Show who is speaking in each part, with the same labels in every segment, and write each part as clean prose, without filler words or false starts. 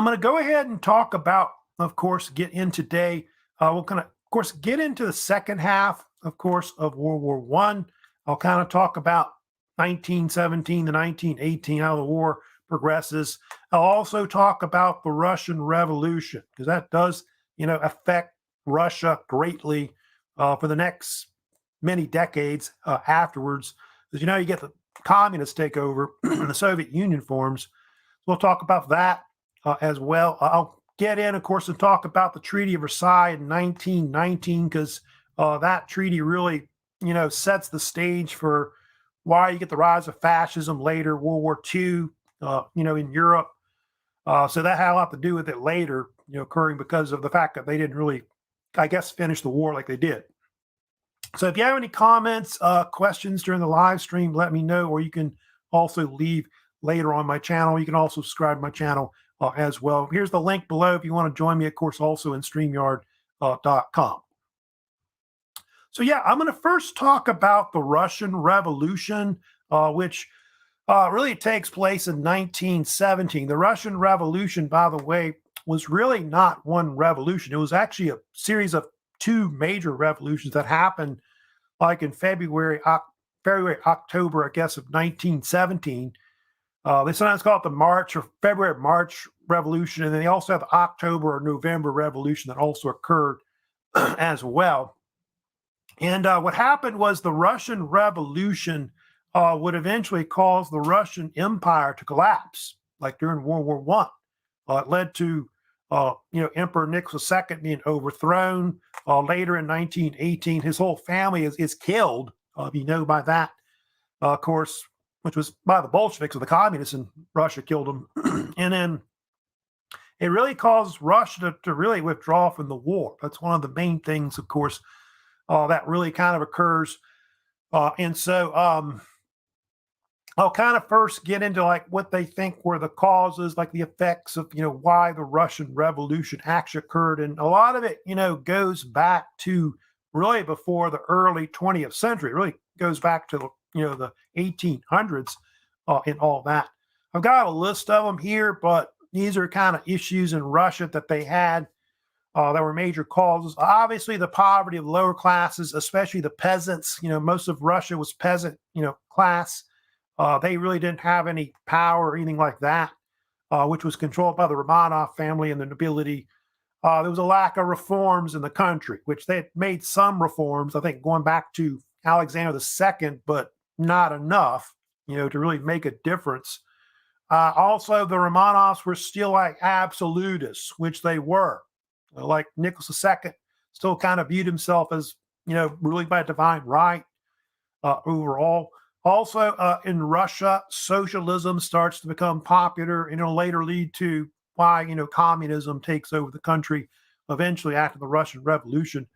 Speaker 1: I'm going to go ahead and talk about, of course, get in today. We'll kind of course, get into the second half, of course, of World War One. I'll kind of talk about 1917 to 1918, how the war progresses. I'll also talk about the Russian Revolution because that does, affect Russia greatly for the next many decades afterwards. Because you get the communists take over, the Soviet Union forms. So we'll talk about that as well. I'll get in, of course, and talk about the Treaty of Versailles in 1919 because that treaty really, sets the stage for why you get the rise of fascism later, World War II, in Europe. So that had a lot to do with it later, occurring because of the fact that they didn't really, I guess, finish the war like they did. So if you have any comments, questions during the live stream, let me know, or you can also leave later on my channel. You can also subscribe to my channel as well. Here's the link below if you want to join me, of course, also in StreamYard.com. So yeah, I'm going to first talk about the Russian Revolution, which really takes place in 1917. The Russian Revolution, by the way, was really not one revolution. It was actually a series of two major revolutions that happened like in February, October, I guess, of 1917. They sometimes call it the March or February-March Revolution, and then they also have the October or November Revolution that also occurred as well. And what happened was the Russian Revolution would eventually cause the Russian Empire to collapse, like during World War One. It led to, Emperor Nicholas II being overthrown. Later in 1918, his whole family is killed. By that, of course, which was by the Bolsheviks or the communists in Russia killed him. And then it really caused Russia to really withdraw from the war. That's one of the main things, of course, that really kind of occurs. And so I'll kind of first get into like what they think were the causes, like the effects of, why the Russian Revolution actually occurred. And a lot of it, goes back to really before the early 20th century. It really goes back to, the 1800s and all that. I've got a list of them here, but these are kind of issues in Russia that they had that were major causes. Obviously, the poverty of the lower classes, especially the peasants. Most of Russia was peasant, class. They really didn't have any power or anything like that, which was controlled by the Romanov family and the nobility. There was a lack of reforms in the country, which they had made some reforms, I think, going back to Alexander II, but not enough, to really make a difference. Also, the Romanovs were still like absolutists, which they were. Like Nicholas II still kind of viewed himself as, ruling by divine right overall. Also, in Russia, socialism starts to become popular and it'll later lead to why, communism takes over the country eventually after the Russian Revolution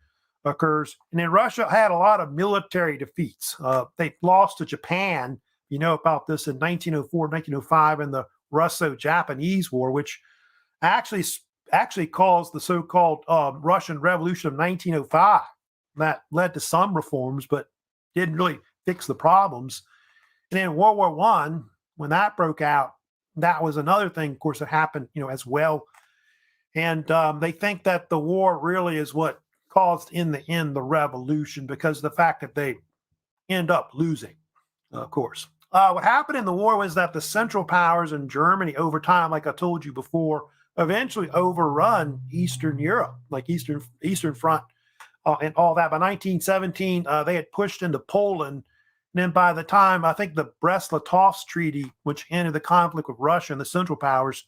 Speaker 1: occurs. And then Russia had a lot of military defeats. They lost to Japan, about this in 1904, 1905 in the Russo-Japanese War, which actually caused the so-called Russian Revolution of 1905. That led to some reforms, but didn't really fix the problems. And then World War One, when that broke out, that was another thing, of course, that happened, as well. And they think that the war really is what caused, in the end, the revolution because of the fact that they end up losing, of course. What happened in the war was that the Central Powers in Germany, over time, like I told you before, eventually overrun Eastern Europe, like Eastern Front and all that. By 1917, they had pushed into Poland. And then by the time, I think the Brest-Litovsk Treaty, which ended the conflict with Russia and the Central Powers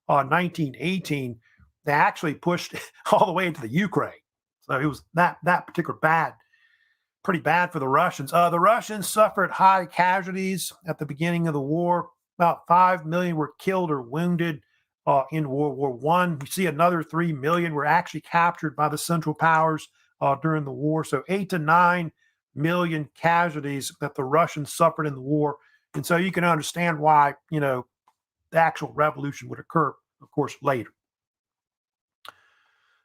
Speaker 1: in 1918, they actually pushed all the way into the Ukraine. So it was that particular pretty bad for the Russians. The Russians suffered high casualties at the beginning of the war. About 5 million were killed or wounded in World War One. You see another 3 million were actually captured by the Central Powers during the war. So 8 to 9 million casualties that the Russians suffered in the war. And so you can understand why, the actual revolution would occur, of course, later.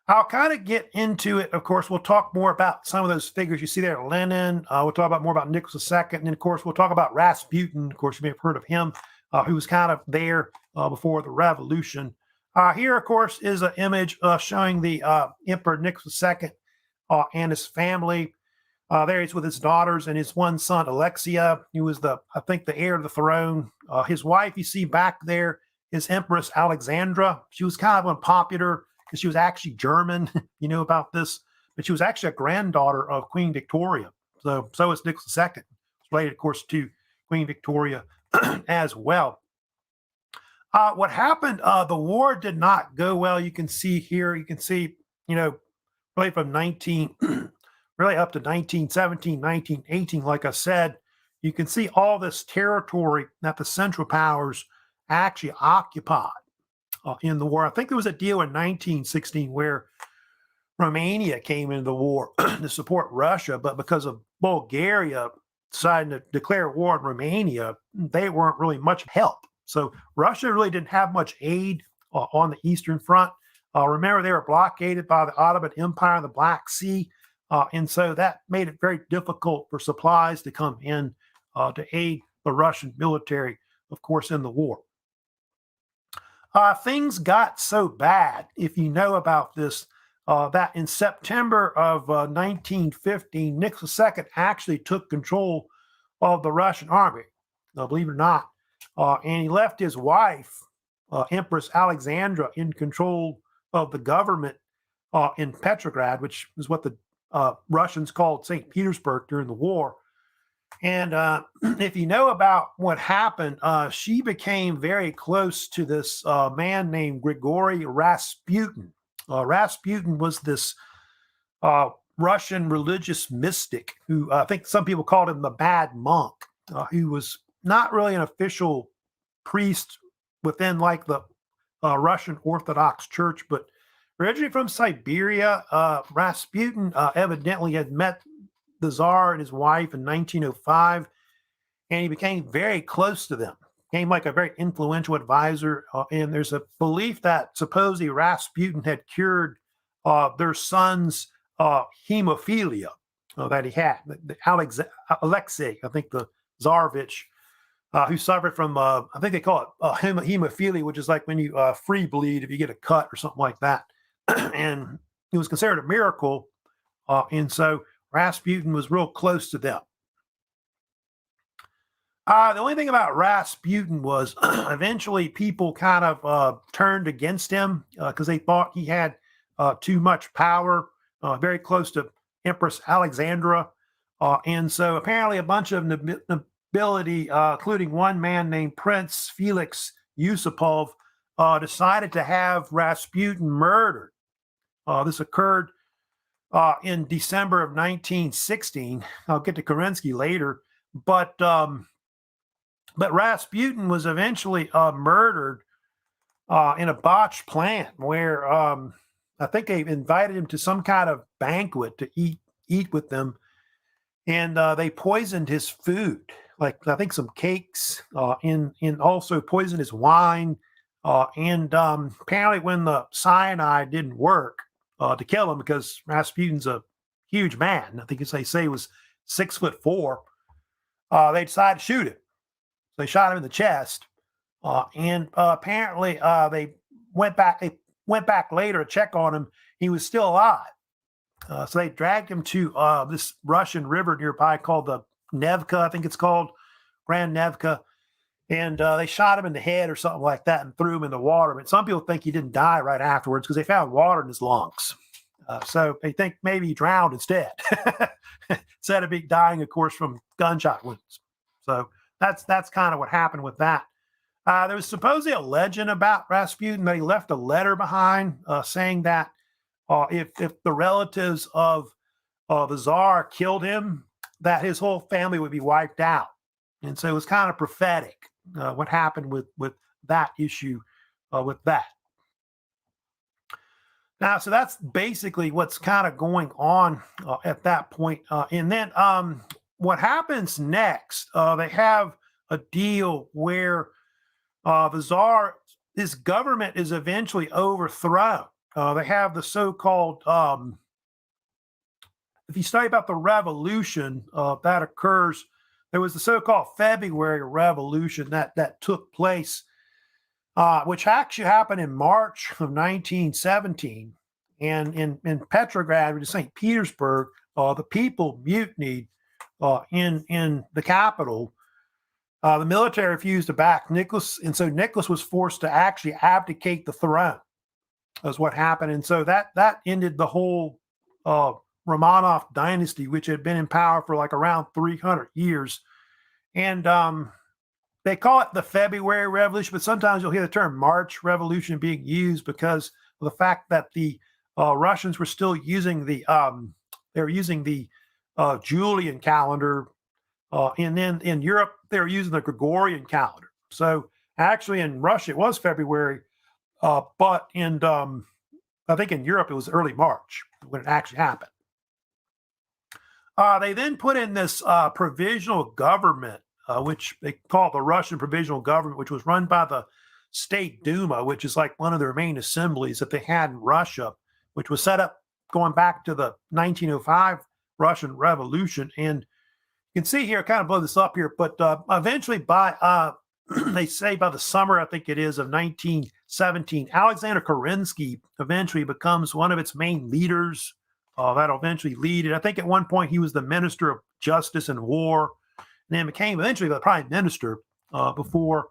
Speaker 1: I'll kind of get into it. Of course, we'll talk more about some of those figures you see there. Lenin. We'll talk about more about Nicholas II. And then, of course, we'll talk about Rasputin. Of course, you may have heard of him, who was kind of there before the revolution Here, of course, is an image showing the Emperor Nicholas II and his family. There he's with his daughters and his one son, Alexia, who was I think, the heir to the throne. His wife, you see back there, is Empress Alexandra. She was kind of unpopular because she was actually German. You know about this, but she was actually a granddaughter of Queen Victoria. So is Nicholas II. It's related, of course, to Queen Victoria as well. What happened? The war did not go well. You can see here. You can see, really from 19, really up to 1917, 1918. Like I said, you can see all this territory that the Central Powers actually occupied in the war. I think there was a deal in 1916 where Romania came into the war to support Russia, but because of Bulgaria deciding to declare war on Romania, they weren't really much help. So Russia really didn't have much aid on the Eastern Front. Remember, they were blockaded by the Ottoman Empire in the Black Sea. And so that made it very difficult for supplies to come in to aid the Russian military, of course, in the war. Things got so bad, if you know about this, that in September of 1915, Nicholas II actually took control of the Russian army, believe it or not. And he left his wife, Empress Alexandra, in control of the government in Petrograd, which is what the Russians called St. Petersburg during the war. And if you know about what happened, she became very close to this man named Grigory Rasputin. Rasputin was this Russian religious mystic who I think some people called him the bad monk, who was not really an official priest within like the Russian Orthodox Church, but originally from Siberia. Rasputin evidently had met the Tsar and his wife in 1905, and he became very close to them, became like a very influential advisor. And there's a belief that supposedly Rasputin had cured their son's hemophilia that he had. Alexei, I think the Tsarevich, who suffered from, I think they call it hemophilia, which is like when you free bleed if you get a cut or something like that. And it was considered a miracle. And so Rasputin was real close to them. The only thing about Rasputin was eventually people kind of turned against him because they thought he had too much power, very close to Empress Alexandra. And so apparently a bunch of nobility, including one man named Prince Felix Yusupov, decided to have Rasputin murdered. This occurred in December of 1916. I'll get to Kerensky later, but Rasputin was eventually murdered in a botched plan where I think they invited him to some kind of banquet to eat with them, and they poisoned his food, like I think some cakes, and also poisoned his wine. And apparently, when the cyanide didn't work to kill him, because Rasputin's a huge man, I think as they say he was 6'4", they decided to shoot him. They shot him in the chest, and apparently they went back later to check on him. He was still alive. So they dragged him to this Russian river nearby called the Nevka, I think it's called, Grand Nevka. And they shot him in the head or something like that and threw him in the water. But some people think he didn't die right afterwards because they found water in his lungs. So they think maybe he drowned instead, instead of dying, of course, from gunshot wounds. So that's kind of what happened with that. There was supposedly a legend about Rasputin that he left a letter behind saying that if the relatives of the Tsar killed him, that his whole family would be wiped out. And so it was kind of prophetic what happened with that issue with that. Now, so that's basically what's kind of going on at that point. And then what happens next, they have a deal where the Tsar, his government is eventually overthrown. They have the so-called, if you study about the revolution that occurs, there was the so-called February Revolution that took place which actually happened in March of 1917. And in Petrograd, which is St. Petersburg, the people mutinied in the capital. The military refused to back Nicholas, and so Nicholas was forced to actually abdicate the throne. That's what happened, and so that ended the whole Romanov dynasty, which had been in power for like around 300 years. And they call it the February Revolution, but sometimes you'll hear the term March Revolution being used because of the fact that the Russians were still using the Julian calendar, and then in Europe they were using the Gregorian calendar. So actually, in Russia it was February, but in I think in Europe it was early March when it actually happened. They then put in this provisional government, which they call the Russian Provisional Government, which was run by the State Duma, which is like one of their main assemblies that they had in Russia, which was set up going back to the 1905 Russian Revolution. And you can see here, kind of blow this up here, but eventually by, they say by the summer, I think it is, of 1917, Alexander Kerensky eventually becomes one of its main leaders. That'll eventually lead it. I think at one point he was the Minister of Justice and War, and then became eventually the Prime Minister before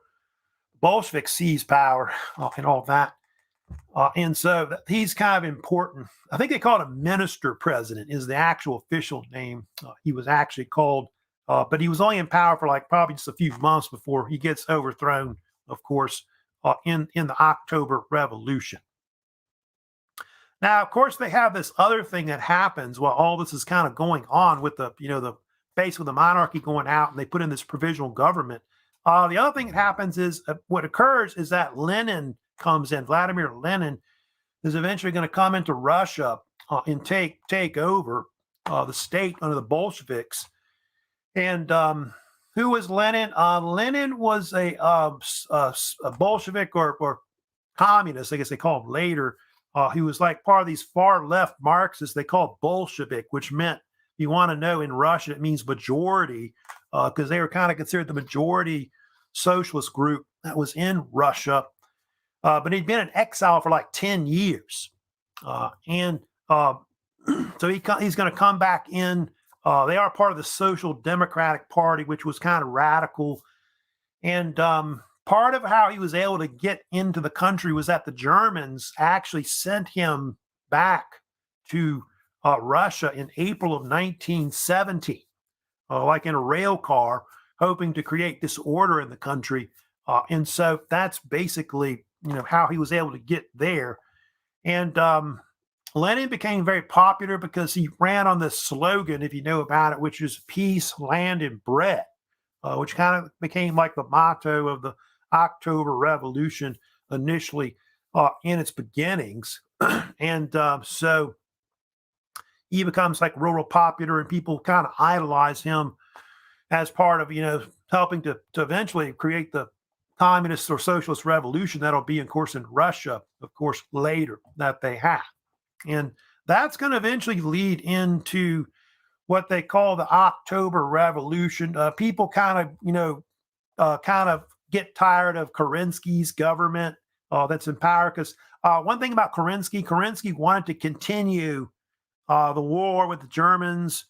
Speaker 1: Bolsheviks seized power and all that. And so he's kind of important. I think they call it a minister president is the actual official name. He was actually called, but he was only in power for like probably just a few months before he gets overthrown, of course, in the October Revolution. Now, of course, they have this other thing that happens while all this is kind of going on with the basically the monarchy going out, and they put in this provisional government. The other thing that happens is what occurs is that Lenin comes in. Vladimir Lenin is eventually going to come into Russia and take over the state under the Bolsheviks. And who was Lenin? Lenin was a Bolshevik or communist, I guess they call him later. He was like part of these far left Marxists they called Bolshevik, which meant, you want to know, in Russian, it means majority, because they were kind of considered the majority socialist group that was in Russia. But he'd been in exile for like 10 years. And so he's going to come back in. They are part of the Social Democratic Party, which was kind of radical. And part of how he was able to get into the country was that the Germans actually sent him back to Russia in April of 1917, like in a rail car, hoping to create disorder in the country. And so that's basically, how he was able to get there. And Lenin became very popular because he ran on this slogan, if you know about it, which is peace, land, and bread, which kind of became like the motto of the October Revolution initially in its beginnings. And so he becomes like real popular, and people kind of idolize him as part of, helping to eventually create the communist or socialist revolution that'll be, of course, in Russia, of course, later that they have. And that's going to eventually lead into what they call the October Revolution. People kind of get tired of Kerensky's government that's in power, because one thing about Kerensky wanted to continue the war with the Germans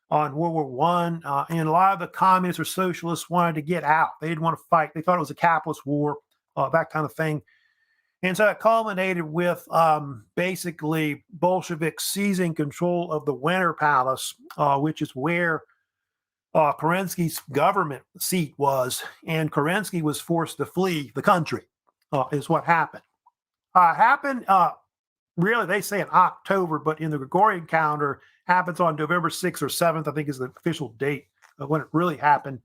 Speaker 1: in World War One, and a lot of the communists or socialists wanted to get out. They didn't want to fight. They thought it was a capitalist war, that kind of thing. And so it culminated with basically Bolsheviks seizing control of the Winter Palace, which is where Kerensky's government seat was, and Kerensky was forced to flee the country, is what happened. Really, they say in October, but in the Gregorian calendar, happens on November 6th or 7th, I think is the official date of when it really happened.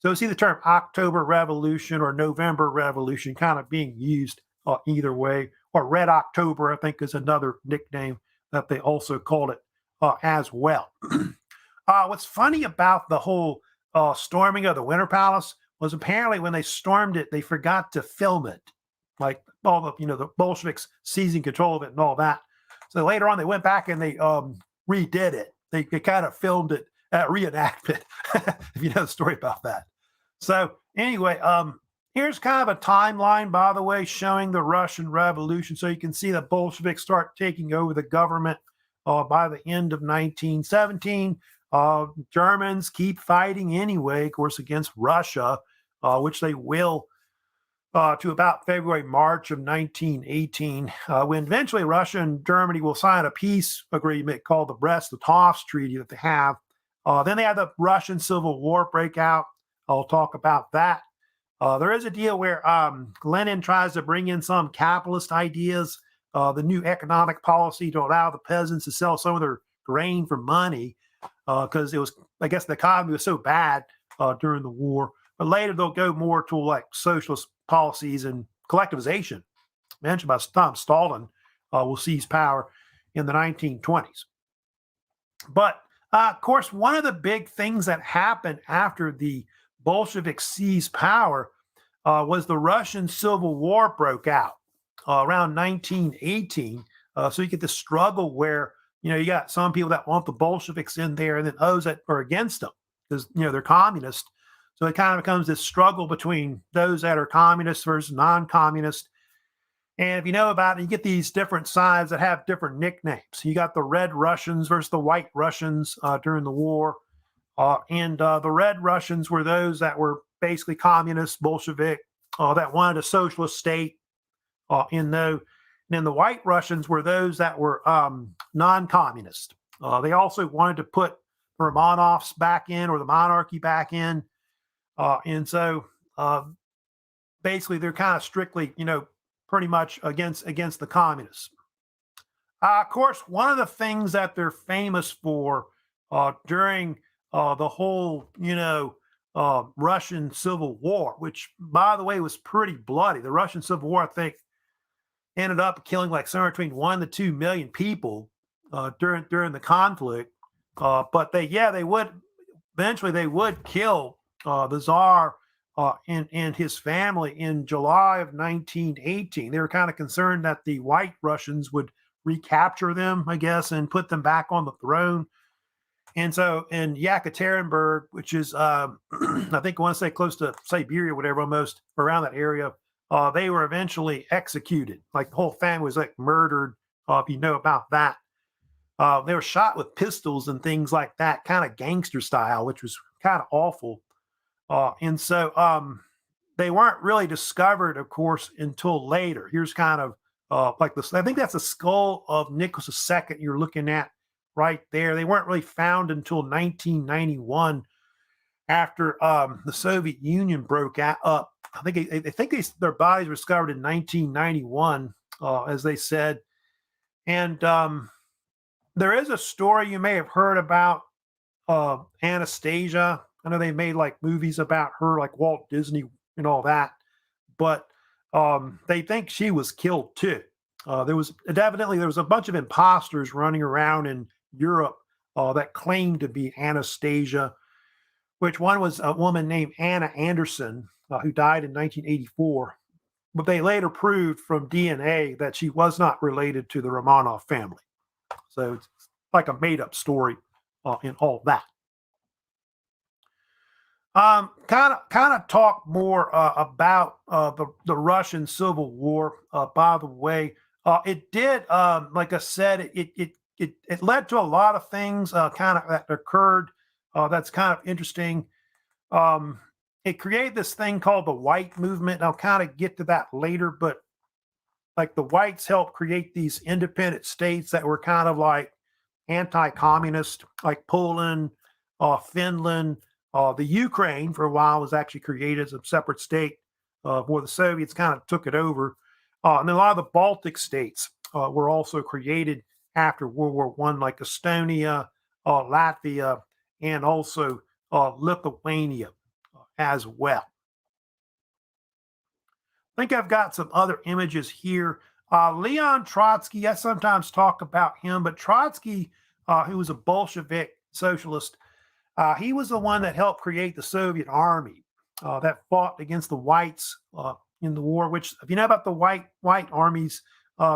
Speaker 1: So you see the term October Revolution or November Revolution kind of being used either way, or Red October, I think, is another nickname that they also called it as well. What's funny about the whole storming of the Winter Palace was apparently when they stormed it, they forgot to film it, like all the the Bolsheviks seizing control of it and all that. So later on, they went back and they redid it. They kind of filmed it, reenacted, if you know the story about that. So anyway, Here's kind of a timeline, by the way, showing the Russian Revolution. So you can see the Bolsheviks start taking over the government by the end of 1917. Germans keep fighting anyway, of course, against Russia, which they will to about February, March of 1918, when eventually Russia and Germany will sign a peace agreement called the Brest-Litovsk Treaty that they have. Then they have the Russian Civil War break out. I'll talk about that. There is a deal where Lenin tries to bring in some capitalist ideas, the new economic policy to allow the peasants to sell some of their grain for money because it was, I guess, the economy was so bad during the war. But later they'll go more to like socialist policies and collectivization. Mentioned by Stalin will seize power in the 1920s. But of course, one of the big things that happened after the Bolsheviks seized power was the Russian Civil War broke out around 1918. So you get this struggle where, you got some people that want the Bolsheviks in there and then those that are against them because, they're communist. So it kind of becomes this struggle between those that are communist versus non-communist. And if you know about it, you get these different sides that have different nicknames. You got the Red Russians versus the White Russians during the war. And the Red Russians were those that were basically communist, Bolshevik, that wanted a socialist state. And then the White Russians were those that were non-communist. They also wanted to put Romanovs back in or the monarchy back in. And so basically they're kind of strictly, pretty much against the communists. Of course, one of the things that they're famous for during the whole, Russian Civil War, which, by the way, was pretty bloody. The Russian Civil War, I think, ended up killing like somewhere between 1 to 2 million people during the conflict. But they would eventually kill the Tsar and his family in July of 1918. They were kind of concerned that the White Russians would recapture them, I guess, and put them back on the throne. And so in Yekaterinburg, which is, I think I want to say close to Siberia, whatever, almost around that area, they were eventually executed. Like the whole family was like murdered, if you know about that. They were shot with pistols and things like that, kind of gangster style, which was kind of awful. And so they weren't really discovered, of course, until later. Here's kind of like this. I think that's the skull of Nicholas II you're looking at right there. They weren't really found until 1991 after the Soviet Union broke up. I think their bodies were discovered in 1991, as they said. And there is a story you may have heard about Anastasia. I know they made like movies about her, like Walt Disney and all that, but they think she was killed too. There was a bunch of imposters running around in Europe that claimed to be Anastasia, which one was a woman named Anna Anderson, who died in 1984. But they later proved from DNA that she was not related to the Romanov family. So it's like a made-up story in all that. Kind of talk more about the Russian Civil War. By the way, it did, like I said, it led to a lot of things kind of that occurred. That's kind of interesting. It created this thing called the White Movement. I'll kind of get to that later, but like the Whites helped create these independent states that were kind of like anti-communist, like Poland, Finland. The Ukraine, for a while, was actually created as a separate state where the Soviets kind of took it over. And then a lot of the Baltic states were also created after World War I, like Estonia, Latvia, and also Lithuania as well. I think I've got some other images here. Leon Trotsky, I sometimes talk about him, but Trotsky, who was a Bolshevik socialist, he was the one that helped create the Soviet army that fought against the whites in the war, which, if you know about the white armies,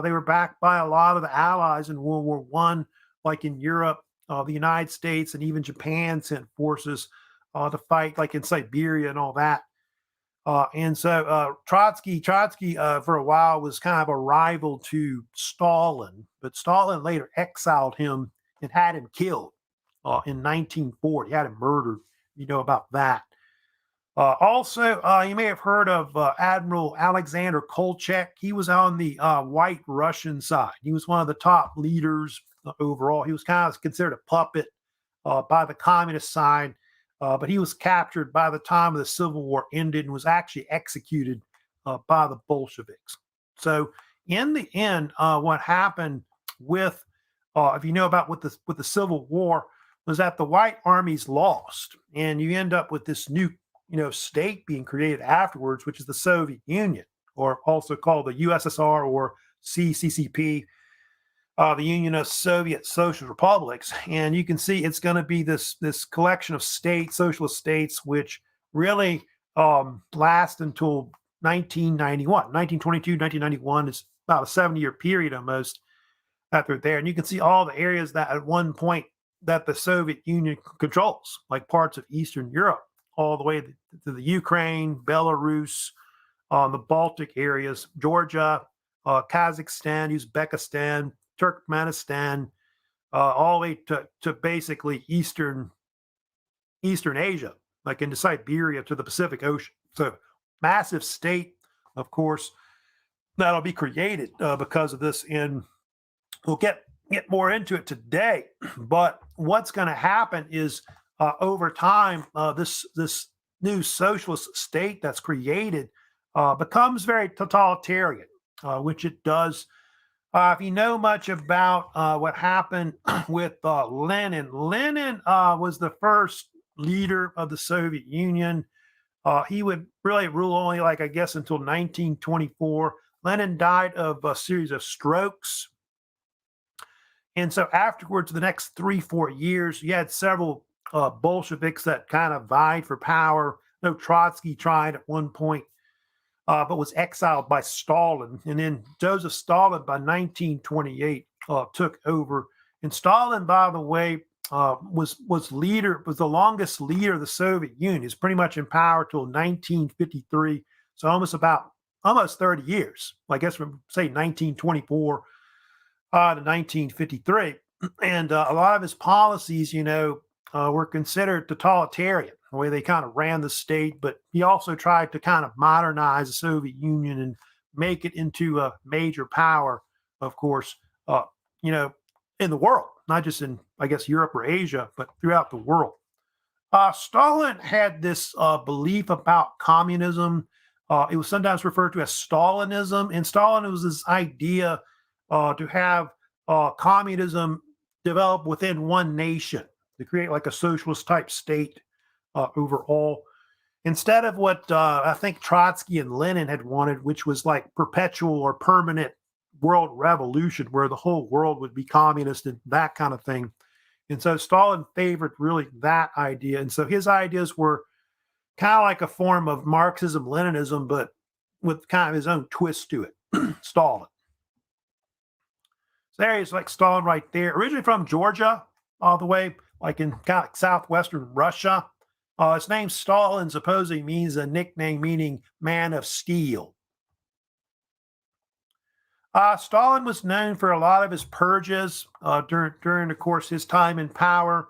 Speaker 1: they were backed by a lot of the allies in World War I, like in Europe, the United States, and even Japan sent forces to fight, like in Siberia and all that. And so Trotsky for a while was kind of a rival to Stalin, but Stalin later exiled him and had him killed in 1940. He had him murdered. You know about that. Also, you may have heard of Admiral Alexander Kolchak. He was on the white Russian side. He was one of the top leaders overall. He was kind of considered a puppet by the communist side, but he was captured by the time of the Civil War ended and was actually executed by the Bolsheviks. So, in the end, what happened with, if you know about with the Civil War, was that the White armies lost, and you end up with this new state being created afterwards, which is the Soviet Union, or also called the USSR or CCCP, the Union of Soviet Social Republics. And you can see it's going to be this collection of states, socialist states, which really last until 1991. 1922, 1991 is about a 7-year period almost that they're there. And you can see all the areas that at one point that the Soviet Union controls, like parts of Eastern Europe, all the way to the Ukraine, Belarus, the Baltic areas, Georgia, Kazakhstan, Uzbekistan, Turkmenistan, all the way to basically Eastern Asia, like into Siberia to the Pacific Ocean. So massive state, of course, that'll be created because of this. And we'll get more into it today. But what's going to happen is over time, this new socialist state that's created becomes very totalitarian, which it does. If you know much about what happened with Lenin, Lenin was the first leader of the Soviet Union. He would really rule only, like, I guess, until 1924. Lenin died of a series of strokes. And so afterwards, the next 3-4 years, you had several Bolsheviks that kind of vied for power. No, Trotsky tried at one point, but was exiled by Stalin. And then Joseph Stalin, by 1928, took over. And Stalin, by the way, was the longest leader of the Soviet Union. He's pretty much in power till 1953, so almost 30 years. I guess from say 1924 to 1953, and a lot of his policies, were considered totalitarian, the way they kind of ran the state. But he also tried to kind of modernize the Soviet Union and make it into a major power, of course, in the world, not just in, I guess, Europe or Asia, but throughout the world. Stalin had this belief about communism. It was sometimes referred to as Stalinism. And Stalin was this idea to have communism develop within one nation, to create like a socialist type state overall, instead of what I think Trotsky and Lenin had wanted, which was like perpetual or permanent world revolution, where the whole world would be communist and that kind of thing. And so Stalin favored really that idea. And so his ideas were kind of like a form of Marxism, Leninism, but with kind of his own twist to it. Stalin. So there he is, like Stalin right there. Originally from Georgia, all the way like in kind of southwestern Russia. His name Stalin supposedly means a nickname meaning man of steel. Stalin was known for a lot of his purges during, of course, his time in power.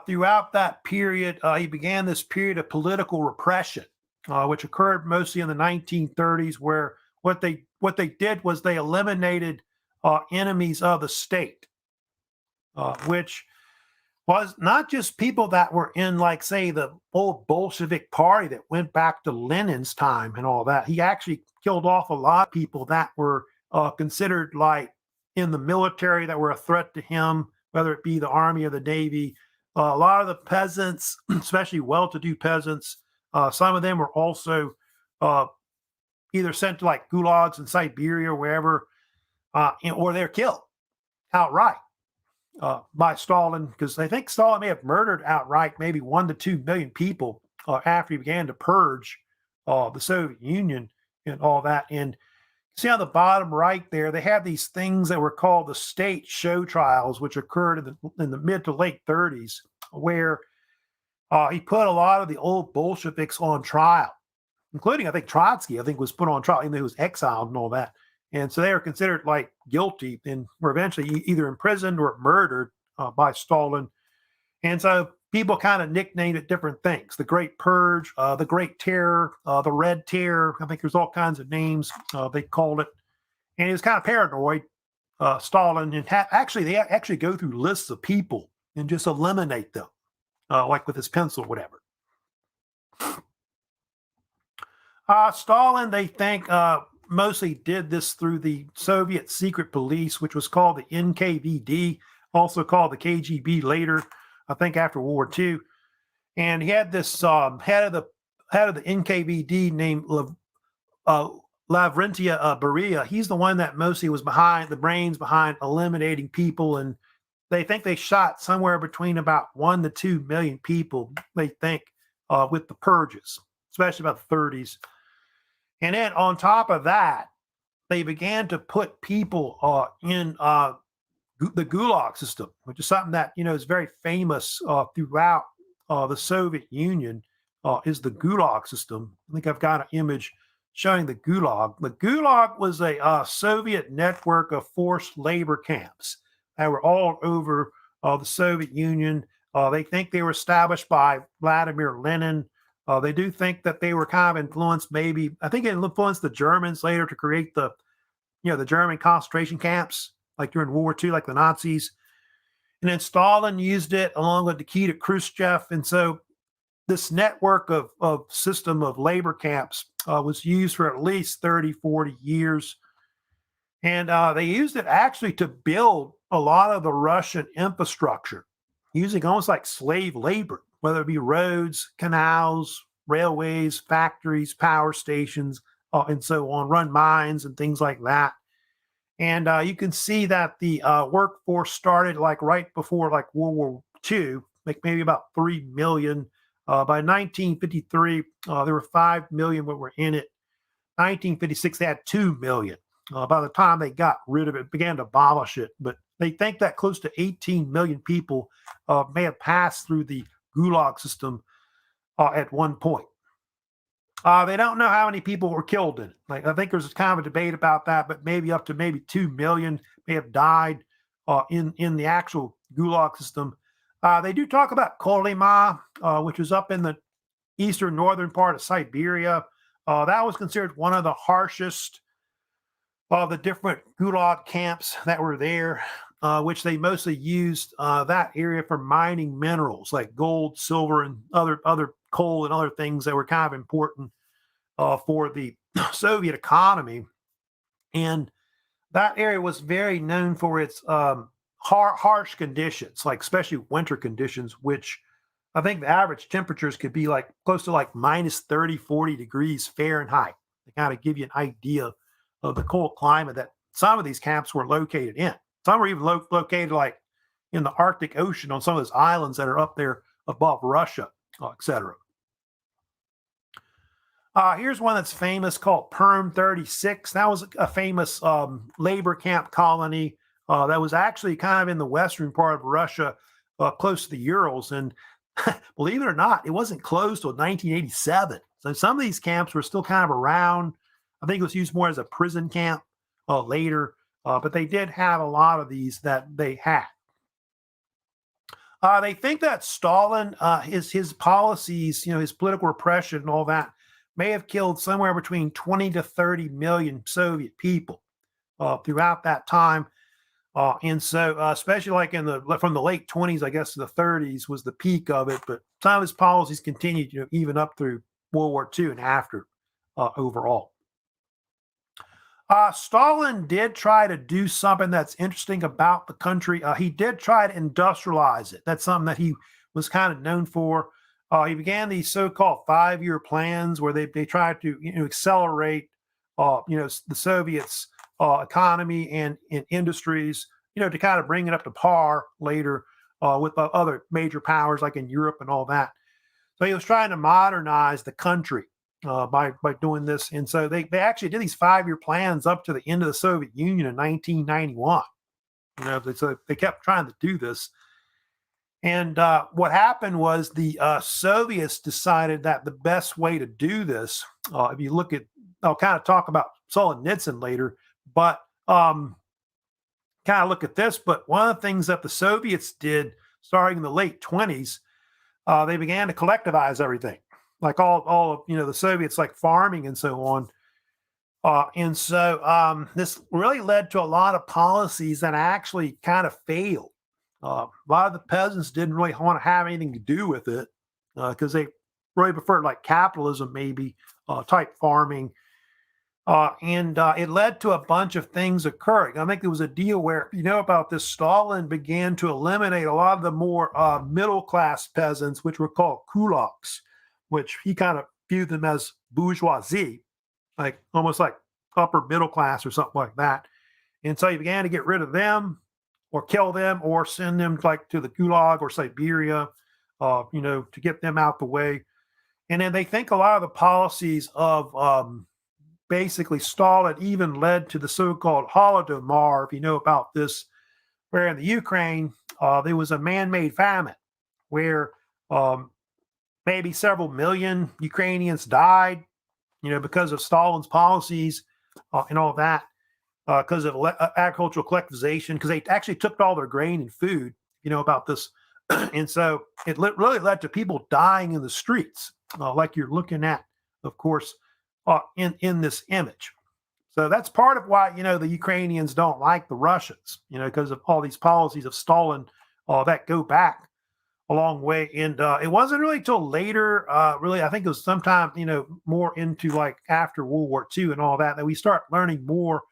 Speaker 1: Throughout that period, he began this period of political repression, which occurred mostly in the 1930s, where what they did was they eliminated enemies of the state, which was not just people that were in, like, say, the old Bolshevik party that went back to Lenin's time and all that. He actually killed off a lot of people that were considered like in the military that were a threat to him, whether it be the army or the navy. A lot of the peasants, especially well-to-do peasants, some of them were also either sent to like gulags in Siberia or wherever, or they're killed outright by Stalin, because I think Stalin may have murdered outright maybe 1 to 2 million people after he began to purge the Soviet Union and all that. And see on the bottom right there, they have these things that were called the state show trials, which occurred in the mid to late 30s, where he put a lot of the old Bolsheviks on trial. including I think Trotsky, I think was put on trial, even though he was exiled and all that. And so they were considered like guilty and were eventually either imprisoned or murdered by Stalin. And so people kind of nicknamed it different things: the Great Purge, the Great Terror, the Red Terror. I think there's all kinds of names they called it. And he was kind of paranoid, Stalin, and they actually go through lists of people and just eliminate them, like with his pencil, whatever. Stalin, they think, mostly did this through the Soviet secret police, which was called the NKVD, also called the KGB later, I think after World War II. And he had this head of the NKVD named Lavrentia Beria. He's the one that mostly was behind the brains behind eliminating people, and they think they shot somewhere between about 1 to 2 million people, they think, with the purges, especially about the 30s. And then on top of that, they began to put people in the Gulag system, which is something that is very famous throughout the Soviet Union, is the Gulag system. I think I've got an image showing the Gulag. The Gulag was a Soviet network of forced labor camps that were all over the Soviet Union. They think they were established by Vladimir Lenin. They do think that they were kind of influenced, maybe, I think it influenced the Germans later to create the German concentration camps, like during World War II, like the Nazis. And then Stalin used it along with Nikita Khrushchev. And so this network of system of labor camps was used for at least 30, 40 years. And they used it actually to build a lot of the Russian infrastructure, using almost like slave labor, whether it be roads, canals, railways, factories, power stations, and so on, run mines and things like that. And you can see that the workforce started like right before like World War II, like maybe about 3 million. By 1953, there were 5 million that were in it. 1956, they had 2 million. By the time they got rid of it, began to abolish it. But they think that close to 18 million people may have passed through the Gulag system at one point. They don't know how many people were killed in it. Like, I think there's kind of a debate about that, but maybe up to maybe 2 million may have died in the actual Gulag system. They do talk about Kolyma, which is up in the eastern northern part of Siberia. That was considered one of the harshest of the different Gulag camps that were there, which they mostly used that area for mining minerals like gold, silver, and other coal and other things that were kind of important for the Soviet economy. And that area was very known for its harsh conditions, like especially winter conditions, which I think the average temperatures could be like close to like minus 30, 40 degrees Fahrenheit, to kind of give you an idea of the cold climate that some of these camps were located in. Some were even located like in the Arctic Ocean on some of those islands that are up there above Russia, etc. Here's one that's famous called Perm 36. That was a famous labor camp colony that was actually kind of in the western part of Russia, close to the Urals. And believe it or not, it wasn't closed till 1987. So some of these camps were still kind of around. I think it was used more as a prison camp later, but they did have a lot of these that they had. They think that Stalin, his policies, his political repression and all that, may have killed somewhere between 20 to 30 million Soviet people throughout that time. And so, especially like from the late 20s, I guess, to the 30s was the peak of it. But some of his policies continued, even up through World War II and after overall. Stalin did try to do something that's interesting about the country. He did try to industrialize it. That's something that he was kind of known for. He began these so-called 5-year plans where they tried to accelerate the Soviets' economy and industries, to kind of bring it up to par later with other major powers like in Europe and all that. So he was trying to modernize the country by doing this. And so they actually did these 5-year plans up to the end of the Soviet Union in 1991. So they kept trying to do this. And what happened was the Soviets decided that the best way to do this, if you look at, I'll kind of talk about Solzhenitsyn later, but kind of look at this. But one of the things that the Soviets did starting in the late 20s, they began to collectivize everything, like all of, the Soviets, like farming and so on. And so this really led to a lot of policies that actually kind of failed. A lot of the peasants didn't really want to have anything to do with it because they really preferred like capitalism, maybe type farming. And it led to a bunch of things occurring. I think there was a deal where, about this, Stalin began to eliminate a lot of the more middle class peasants, which were called kulaks, which he kind of viewed them as bourgeoisie, like almost like upper middle class or something like that. And so he began to get rid of them or kill them or send them like to the Gulag or Siberia, to get them out the way. And then they think a lot of the policies of basically Stalin even led to the so-called Holodomor, if you know about this, where in the Ukraine, there was a man-made famine where maybe several million Ukrainians died, because of Stalin's policies and all that, because of agricultural collectivization, because they actually took all their grain and food, about this. And so it really led to people dying in the streets, like you're looking at, of course, in this image. So that's part of why, the Ukrainians don't like the Russians, because of all these policies of Stalin that go back a long way. And it wasn't really till later, really, I think it was sometime, more into like after World War II and all that we start learning more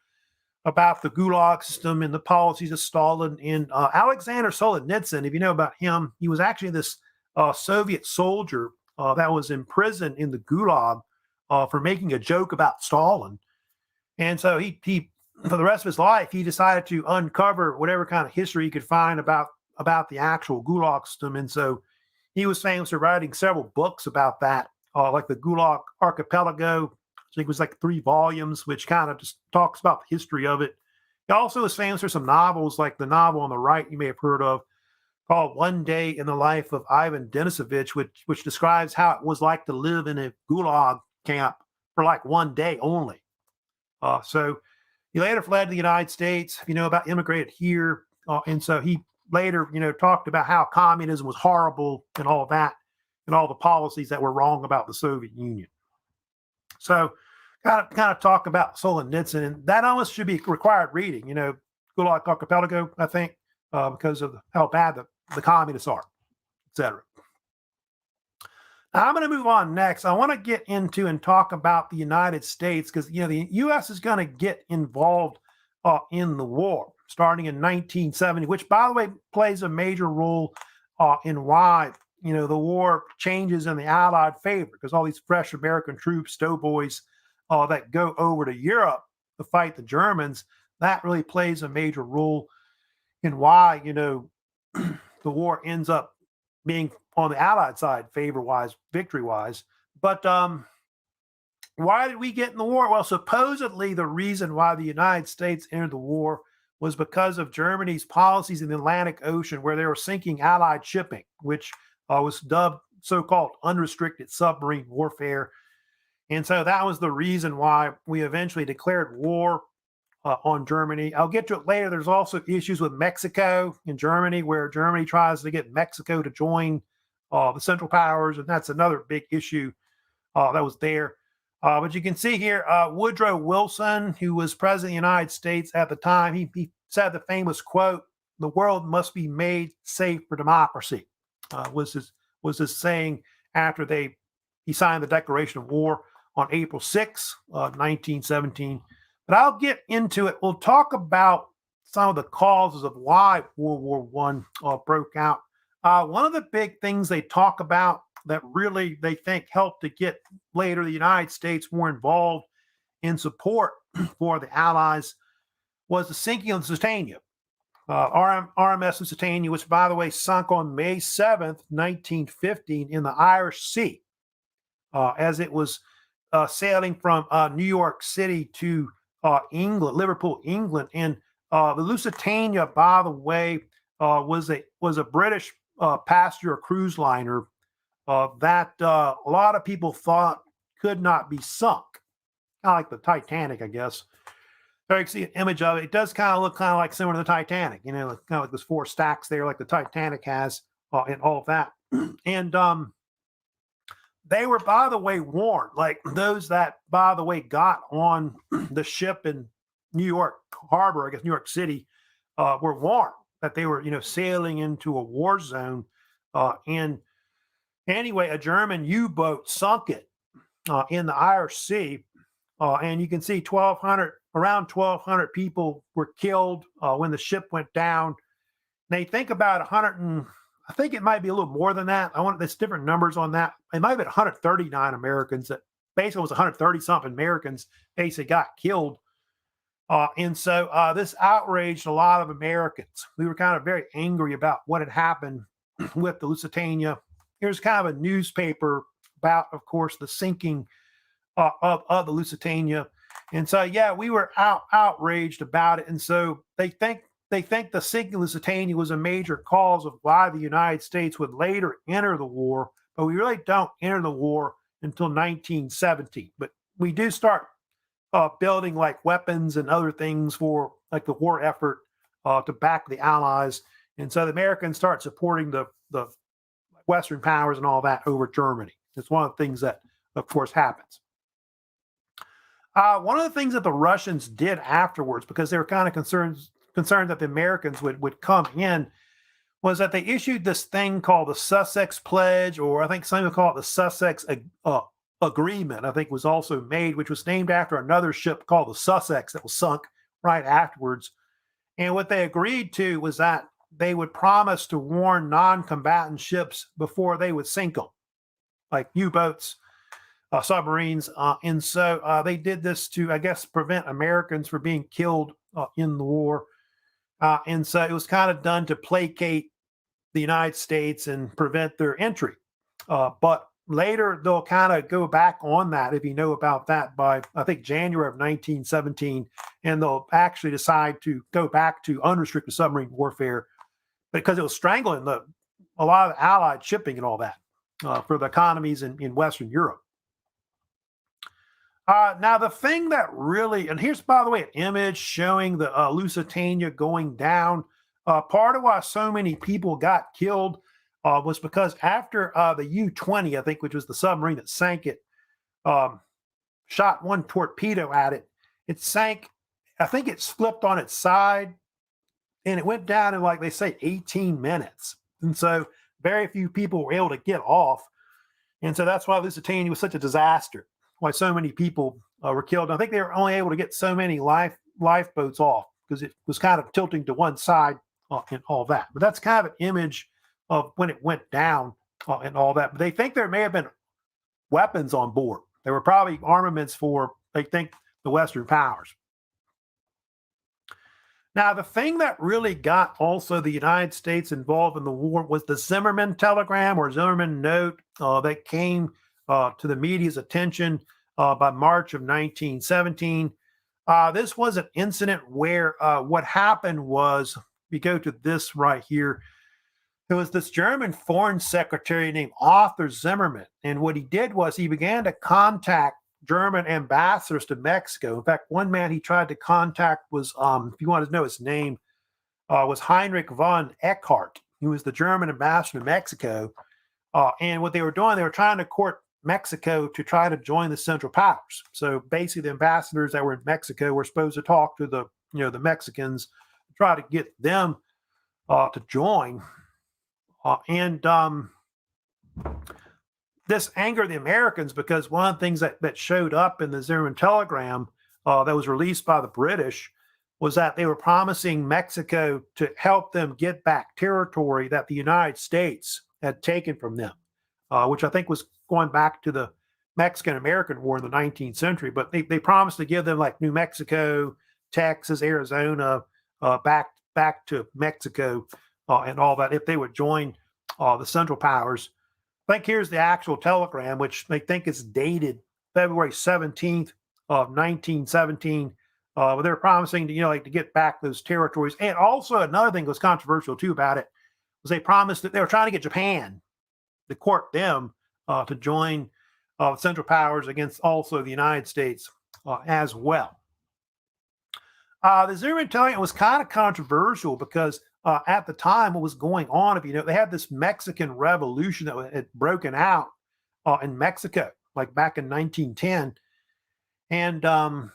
Speaker 1: about the Gulag system and the policies of Stalin. And Alexander Solzhenitsyn, if you know about him, he was actually this Soviet soldier that was imprisoned in the Gulag for making a joke about Stalin. And so he, for the rest of his life, he decided to uncover whatever kind of history he could find about the actual Gulag system. And so he was famous for writing several books about that, like the Gulag Archipelago. I think it was like 3 volumes, which kind of just talks about the history of it. He also was famous for some novels, like the novel on the right you may have heard of, called One Day in the Life of Ivan Denisovich, which describes how it was like to live in a Gulag camp for like one day only. So he later fled to the United States, about immigrated here. And so he later, talked about how communism was horrible and all that, and all the policies that were wrong about the Soviet Union. So kind of talk about Solzhenitsyn, and that almost should be required reading, Gulag Archipelago, I think, because of how bad the communists are, etc. Now, I'm going to move on next. I want to get into and talk about the United States because, the U.S. is going to get involved in the war starting in 1970, which, by the way, plays a major role in why, the war changes in the Allied favor, because all these fresh American troops, doughboys that go over to Europe to fight the Germans, that really plays a major role in why, the war ends up being on the Allied side, favor-wise, victory-wise. But why did we get in the war? Well, supposedly the reason why the United States entered the war was because of Germany's policies in the Atlantic Ocean, where they were sinking Allied shipping, which was dubbed so-called unrestricted submarine warfare. And so that was the reason why we eventually declared war on Germany. I'll get to it later. There's also issues with Mexico and Germany, where Germany tries to get Mexico to join the Central Powers, and that's another big issue that was there. But you can see here, Woodrow Wilson, who was president of the United States at the time, he said the famous quote, "The world must be made safe for democracy," was his saying after he signed the Declaration of War on April 6, 1917. But I'll get into it. We'll talk about some of the causes of why World War I broke out. One of the big things they talk about that really they think helped to get later the United States more involved in support for the Allies was the sinking of the Lusitania. RMS Lusitania, which, by the way, sunk on May 7th, 1915 in the Irish Sea as it was sailing from New York City to England, Liverpool, England. And the Lusitania, by the way, was a British passenger cruise liner that a lot of people thought could not be sunk, kind of like the Titanic, I guess. So you can see an image of it. It does kind of look kind of like similar to the Titanic, kind of like those four stacks there, like the Titanic has, and all of that. And they were, by the way, warned. Like those that, by the way, got on the ship in New York Harbor, I guess New York City, were warned that they were, sailing into a war zone. And anyway, a German U-boat sunk it in the Irish Sea. And you can see around 1,200 people were killed when the ship went down. And they think about 100 and I think it might be a little more than that. There's different numbers on that. It might have been 139 Americans. That basically was 130 something Americans basically got killed. And so this outraged a lot of Americans. We were kind of very angry about what had happened with the Lusitania. Here's kind of a newspaper about, of course, the sinking of the Lusitania. And so, yeah, we were outraged about it. And so they think the sinking Lusitania was a major cause of why the United States would later enter the war, but we really don't enter the war until 1917. But we do start building like weapons and other things for like the war effort to back the Allies. And so the Americans start supporting the Western powers and all that over Germany. It's one of the things that, of course, happens. One of the things that the Russians did afterwards, because they were kind of concerned that the Americans would come in, was that they issued this thing called the Sussex Pledge, or I think some would call it the Sussex Agreement, I think was also made, which was named after another ship called the Sussex that was sunk right afterwards. And what they agreed to was that they would promise to warn non-combatant ships before they would sink them, like U-boats, submarines. And so they did this to, I guess, prevent Americans from being killed in the war. And so it was kind of done to placate the United States and prevent their entry. But later, they'll kind of go back on that, if you know about that, by, I think, January of 1917. And they'll actually decide to go back to unrestricted submarine warfare because it was strangling a lot of Allied shipping and all that for the economies in Western Europe. Now, the thing that really, and here's, by the way, an image showing the Lusitania going down. Part of why so many people got killed was because after the U-20, I think, which was the submarine that sank it, shot one torpedo at it. It sank. I think it flipped on its side, and it went down in, like they say, 18 minutes. And so very few people were able to get off. And so that's why Lusitania was such a disaster, why so many people were killed. And I think they were only able to get so many lifeboats off because it was kind of tilting to one side and all that. But that's kind of an image of when it went down and all that. But they think there may have been weapons on board. There were probably armaments for, they think, the Western powers. Now, the thing that really got also the United States involved in the war was the Zimmerman telegram or Zimmerman note that came to the media's attention by March of 1917. This was an incident where what happened was, we go to this right here, there was this German foreign secretary named Arthur Zimmerman. And what he did was he began to contact German ambassadors to Mexico. In fact, one man he tried to contact was, if you want to know his name, was Heinrich von Eckhart. He was the German ambassador to Mexico. And what they were doing, they were trying to court Mexico to try to join the Central Powers. So basically, the ambassadors that were in Mexico were supposed to talk to the Mexicans, try to get them to join. This angered the Americans because one of the things that showed up in the Zimmerman telegram that was released by the British was that they were promising Mexico to help them get back territory that the United States had taken from them, which I think was going back to the Mexican-American War in the 19th century. But they promised to give them like New Mexico, Texas, Arizona, back to Mexico and all that if they would join the Central Powers. I think here's the actual telegram, which they think is dated February 17th of 1917. They're promising to, to get back those territories. And also another thing that was controversial too about it was they promised that they were trying to get Japan to court them to join Central Powers against also the United States as well. The Zoom Rebellion was kind of controversial because at the time, what was going on, if you know, they had this Mexican Revolution that had broken out in Mexico, like back in 1910, and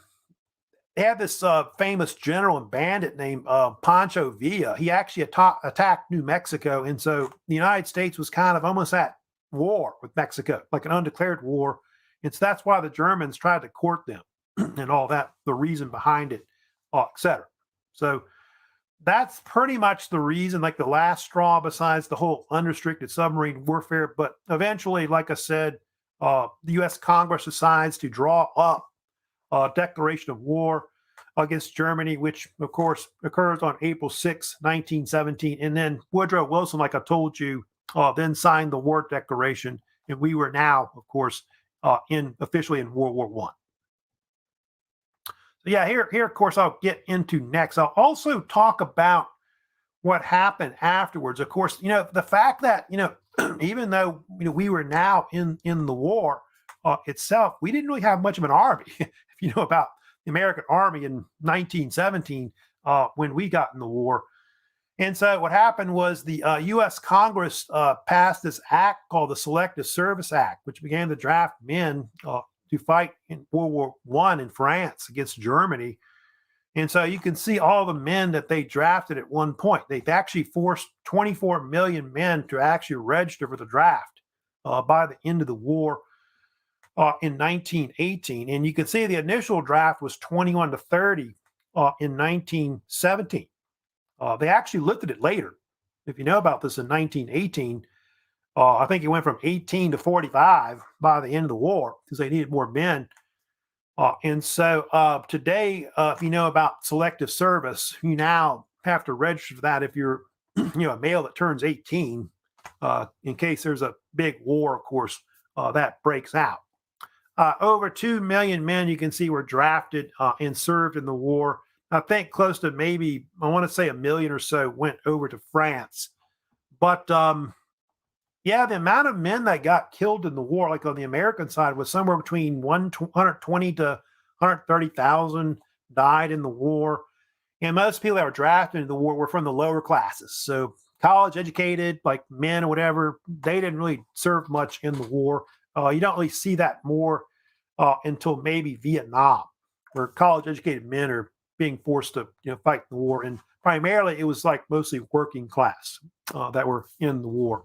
Speaker 1: they had this famous general and bandit named Pancho Villa. He actually attacked New Mexico, and so the United States was kind of almost at war with Mexico, like an undeclared war. And so that's why the Germans tried to court them and all that, the reason behind it, etc. So that's pretty much the reason, like the last straw besides the whole unrestricted submarine warfare. But eventually, like I said, the U.S. Congress decides to draw up a declaration of war against Germany, which, of course, occurs on April 6, 1917. And then Woodrow Wilson, like I told you, then signed the war declaration. And we were now, of course, officially in World War I. So yeah, here, of course, I'll get into next. I'll also talk about what happened afterwards. Of course, you know, the fact that, you know, even though, you know, we were now in the war itself, we didn't really have much of an army. If you know about the American Army in 1917, when we got in the war. And so what happened was the U.S. Congress passed this act called the Selective Service Act, which began to draft men to fight in World War I in France against Germany. And so you can see all the men that they drafted at one point. They've actually forced 24 million men to actually register for the draft by the end of the war in 1918. And you can see the initial draft was 21 to 30 in 1917. They actually lifted it later. If you know about this in 1918, I think it went from 18 to 45 by the end of the war because they needed more men. And so today, if you know about selective service, you now have to register for that if you're you know, a male that turns 18, in case there's a big war, of course, that breaks out. Over 2 million men, you can see, were drafted and served in the war. I think close to maybe, I want to say 1 million or so went over to France. But yeah, the amount of men that got killed in the war, like on the American side, was somewhere between 120 to 130,000 died in the war. And most people that were drafted into the war were from the lower classes. So college educated, like men or whatever, they didn't really serve much in the war. You don't really see that more until maybe Vietnam, where college educated men are being forced to, you know, fight the war. And primarily it was like mostly working class that were in the war.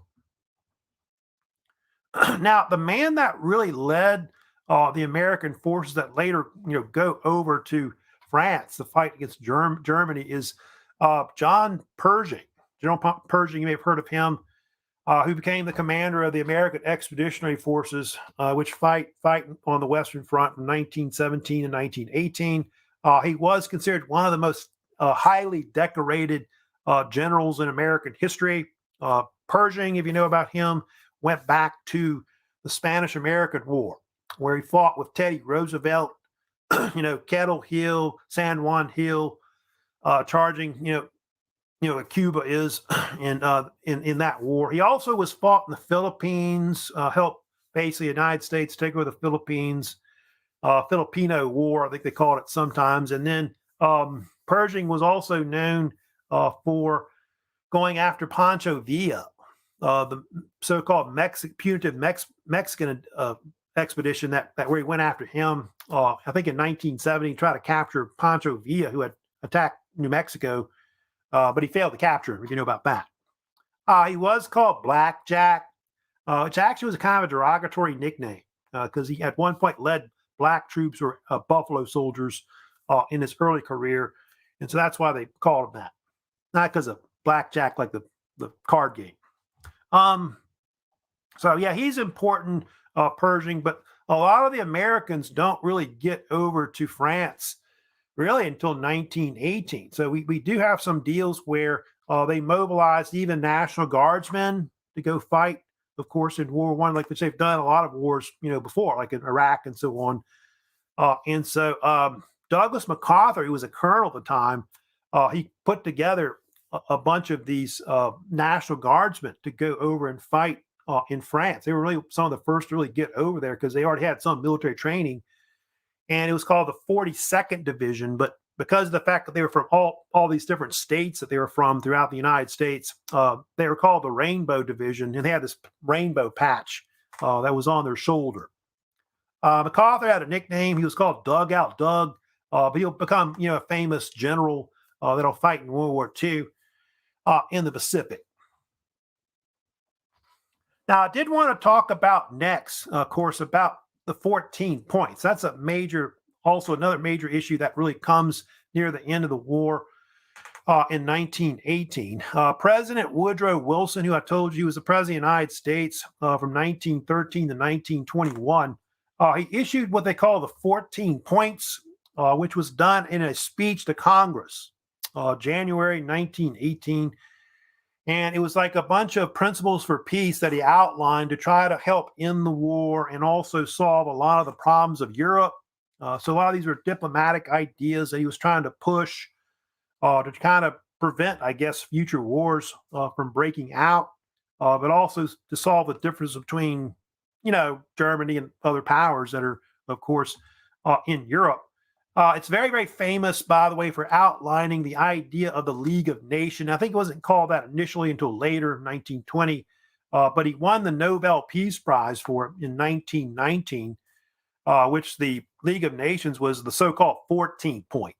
Speaker 1: Now, the man that really led the American forces that later, you know, go over to France to fight against Germany is John Pershing. General Pershing, you may have heard of him, who became the commander of the American Expeditionary Forces, which fight on the Western Front from 1917 to 1918. He was considered one of the most highly decorated generals in American history. Pershing, if you know about him, went back to the Spanish-American War, where he fought with Teddy Roosevelt, you know, Kettle Hill, San Juan Hill, charging, you know, Cuba is in that war. He also was fought in the Philippines, helped basically the United States take over the Philippines, Filipino War, I think they called it sometimes. And then Pershing was also known for going after Pancho Villa, the so-called punitive Mexican expedition that where he went after him. I think in 1970, he tried to capture Pancho Villa, who had attacked New Mexico, but he failed to capture him, if you know about that. He was called Blackjack, which actually was a kind of a derogatory nickname because he at one point led black troops or Buffalo Soldiers in his early career. And so that's why they called him that. Not because of blackjack like the card game. So yeah, he's important, Pershing, but a lot of the Americans don't really get over to France really until 1918. So we do have some deals where they mobilized even National Guardsmen to go fight, of course, in World War I, like they've done a lot of wars, you know, before, like in Iraq and so on. And so Douglas MacArthur, who was a colonel at the time, he put together a bunch of these National Guardsmen to go over and fight in France. They were really some of the first to really get over there because they already had some military training, and it was called the 42nd Division. But because of the fact that they were from all these different states that they were from throughout the United States, they were called the Rainbow Division, and they had this rainbow patch that was on their shoulder. MacArthur had a nickname. He was called Dugout Doug, but he'll become, a famous general that'll fight in World War II in the Pacific. Now, I did want to talk about next, of course, about the 14 points. That's also another major issue that really comes near the end of the war in 1918. President Woodrow Wilson, who I told you was the president of the United States from 1913 to 1921, he issued what they call the 14 points, which was done in a speech to Congress, January 1918. And it was like a bunch of principles for peace that he outlined to try to help end the war and also solve a lot of the problems of Europe. So a lot of these were diplomatic ideas that he was trying to push to kind of prevent, I guess, future wars from breaking out, but also to solve the difference between, Germany and other powers that are, of course, in Europe. It's very, very famous, by the way, for outlining the idea of the League of Nations. I think it wasn't called that initially until later, 1920, but he won the Nobel Peace Prize for it in 1919, which the League of Nations was the so-called 14 point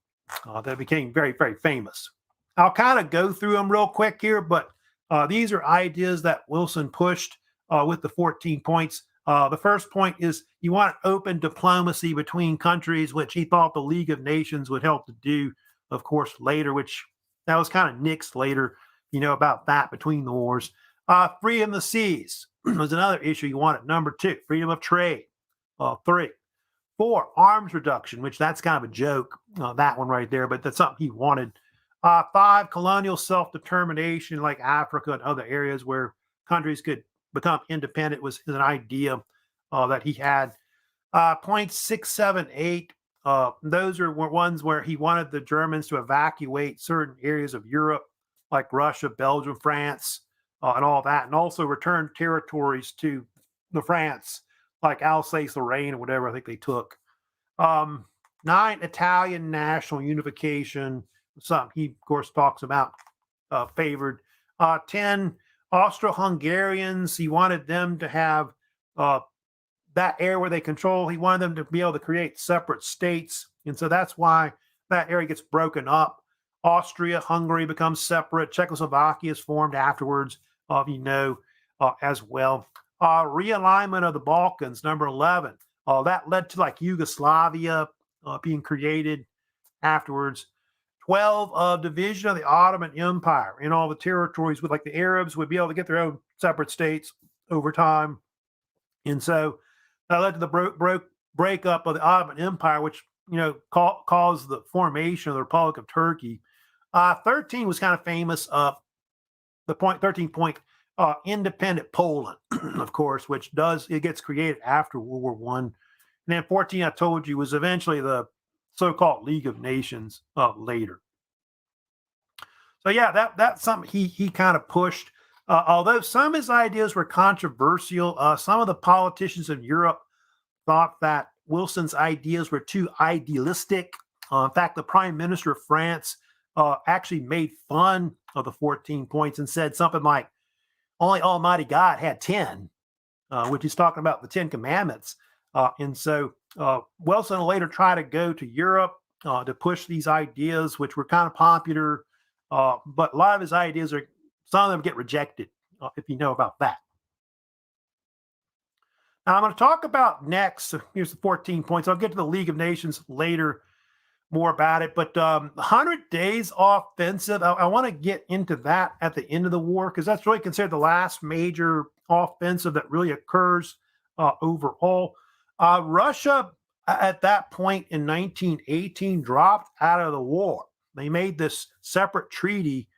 Speaker 1: that became very, very famous. I'll kind of go through them real quick here, but these are ideas that Wilson pushed with the 14 points. The first point is you want open diplomacy between countries, which he thought the League of Nations would help to do, of course, later, which that was kind of nixed later, about that between the wars. Freedom of the seas was another issue you wanted. Number 2, freedom of trade. 3. 4, arms reduction, which that's kind of a joke, that one right there, but that's something he wanted. 5, colonial self-determination, like Africa and other areas where countries could become independent was an idea that he had. Points 6, 7, 8. Those are ones where he wanted the Germans to evacuate certain areas of Europe, like Russia, Belgium, France, and all that, and also return territories to the France, like Alsace-Lorraine or whatever I think they took. 9, Italian national unification, something he, of course, talks about, favored. 10, Austro-Hungarians, he wanted them to have that area where they control. He wanted them to be able to create separate states. And so that's why that area gets broken up. Austria, Hungary becomes separate. Czechoslovakia is formed afterwards, as well. Realignment of the Balkans, number 11. That led to like Yugoslavia being created afterwards. 12, division of the Ottoman Empire in all the territories with like the Arabs would be able to get their own separate states over time. And so that led to the breakup of the Ottoman Empire, which, caused the formation of the Republic of Turkey. 13 was kind of famous. The 13 point, independent Poland, of course, which it gets created after World War One. And then 14, I told you, was eventually the so-called League of Nations later. So yeah, that's something he kind of pushed. Although some of his ideas were controversial, some of the politicians in Europe thought that Wilson's ideas were too idealistic. In fact, the Prime Minister of France actually made fun of the 14 points and said something like, only Almighty God had 10, which he's talking about the 10 Commandments. And so Wilson later tried to go to Europe to push these ideas, which were kind of popular. But a lot of his ideas some of them get rejected, if you know about that. Now I'm going to talk about next. Here's the 14 points. I'll get to the League of Nations later, more about it. But 100 Days Offensive, I want to get into that at the end of the war because that's really considered the last major offensive that really occurs overall. Russia, at that point in 1918, dropped out of the war. They made this separate treaty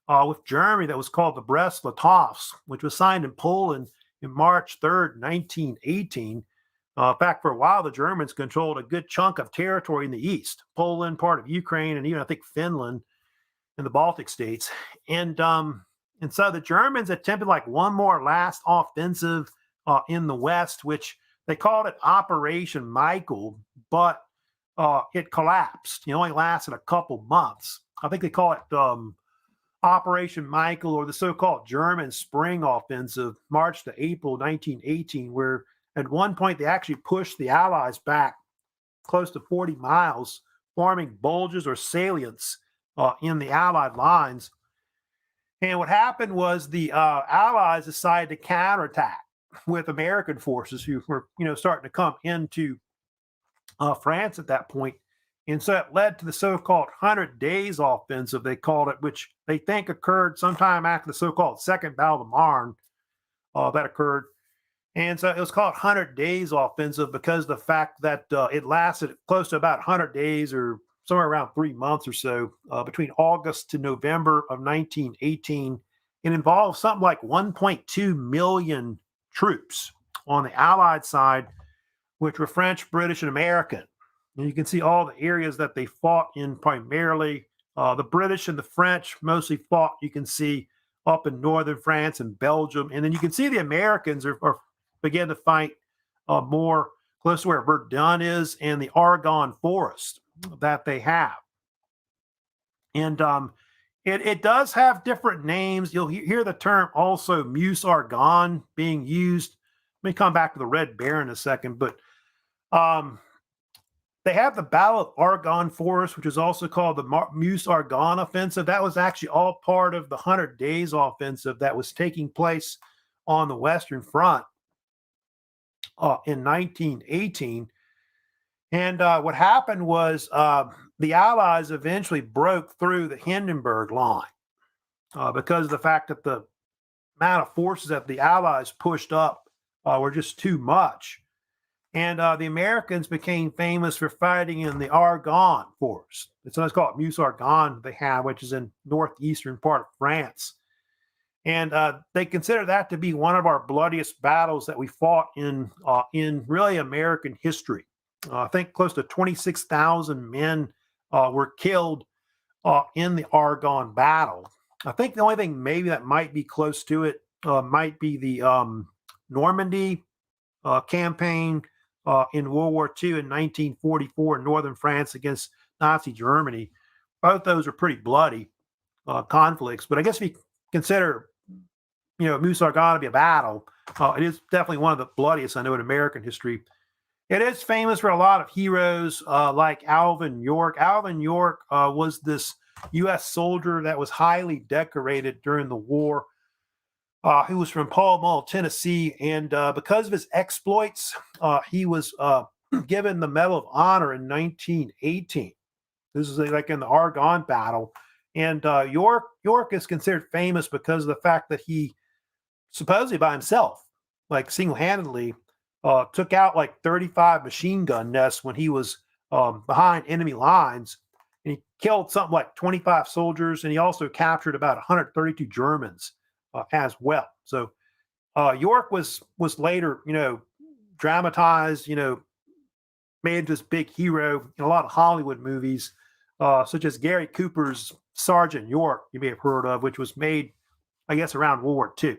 Speaker 1: with Germany that was called the Brest-Litovsk, which was signed in Poland in March 3rd, 1918. In fact, for a while, the Germans controlled a good chunk of territory in the east, Poland, part of Ukraine, and even, I think, Finland. in the Baltic states. And so the Germans attempted like one more last offensive in the West, which they called it Operation Michael, but it collapsed. It only lasted a couple months. I think they call it Operation Michael, or the so-called German Spring Offensive, March to April 1918, where at one point they actually pushed the Allies back close to 40 miles, forming bulges or salients in the Allied lines. And what happened was the Allies decided to counterattack with American forces who were, starting to come into France at that point. And so it led to the so-called 100 Days Offensive, they called it, which they think occurred sometime after the so-called Second Battle of the Marne that occurred. And so it was called 100 Days Offensive because of the fact that it lasted close to about 100 days, or somewhere around 3 months or so, between August to November of 1918. It involved something like 1.2 million troops on the Allied side, which were French, British, and American. And you can see all the areas that they fought in primarily. The British and the French mostly fought, you can see, up in northern France and Belgium. And then you can see the Americans are begin to fight more close to where Verdun is and the Argonne Forest that they have. And it does have different names. You'll hear the term also Meuse-Argonne being used. Let me come back to the Red Baron in a second, but they have the Battle of Argonne Forest, which is also called the Meuse-Argonne Offensive. That was actually all part of the 100 Days Offensive that was taking place on the Western Front in 1918. And what happened was the Allies eventually broke through the Hindenburg line because of the fact that the amount of forces that the Allies pushed up were just too much. And the Americans became famous for fighting in the Argonne Forest. It's called Meuse-Argonne they have, which is in northeastern part of France. And they consider that to be one of our bloodiest battles that we fought in really American history. I think close to 26,000 men were killed in the Argonne battle. I think the only thing maybe that might be close to it might be the Normandy campaign in World War II in 1944 in northern France against Nazi Germany. Both those are pretty bloody conflicts. But I guess if you consider, Meuse-Argonne to be a battle, it is definitely one of the bloodiest I know in American history. It is famous for a lot of heroes like Alvin York. Alvin York was this U.S. soldier that was highly decorated during the war. He was from Pall Mall, Tennessee, and because of his exploits, he was given the Medal of Honor in 1918. This is like in the Argonne battle. And York is considered famous because of the fact that he supposedly by himself, like single-handedly, took out like 35 machine gun nests when he was behind enemy lines. And he killed something like 25 soldiers, and he also captured about 132 Germans as well. So York was later, dramatized, made into this big hero in a lot of Hollywood movies, such as Gary Cooper's Sergeant York, you may have heard of, which was made, I guess, around World War II.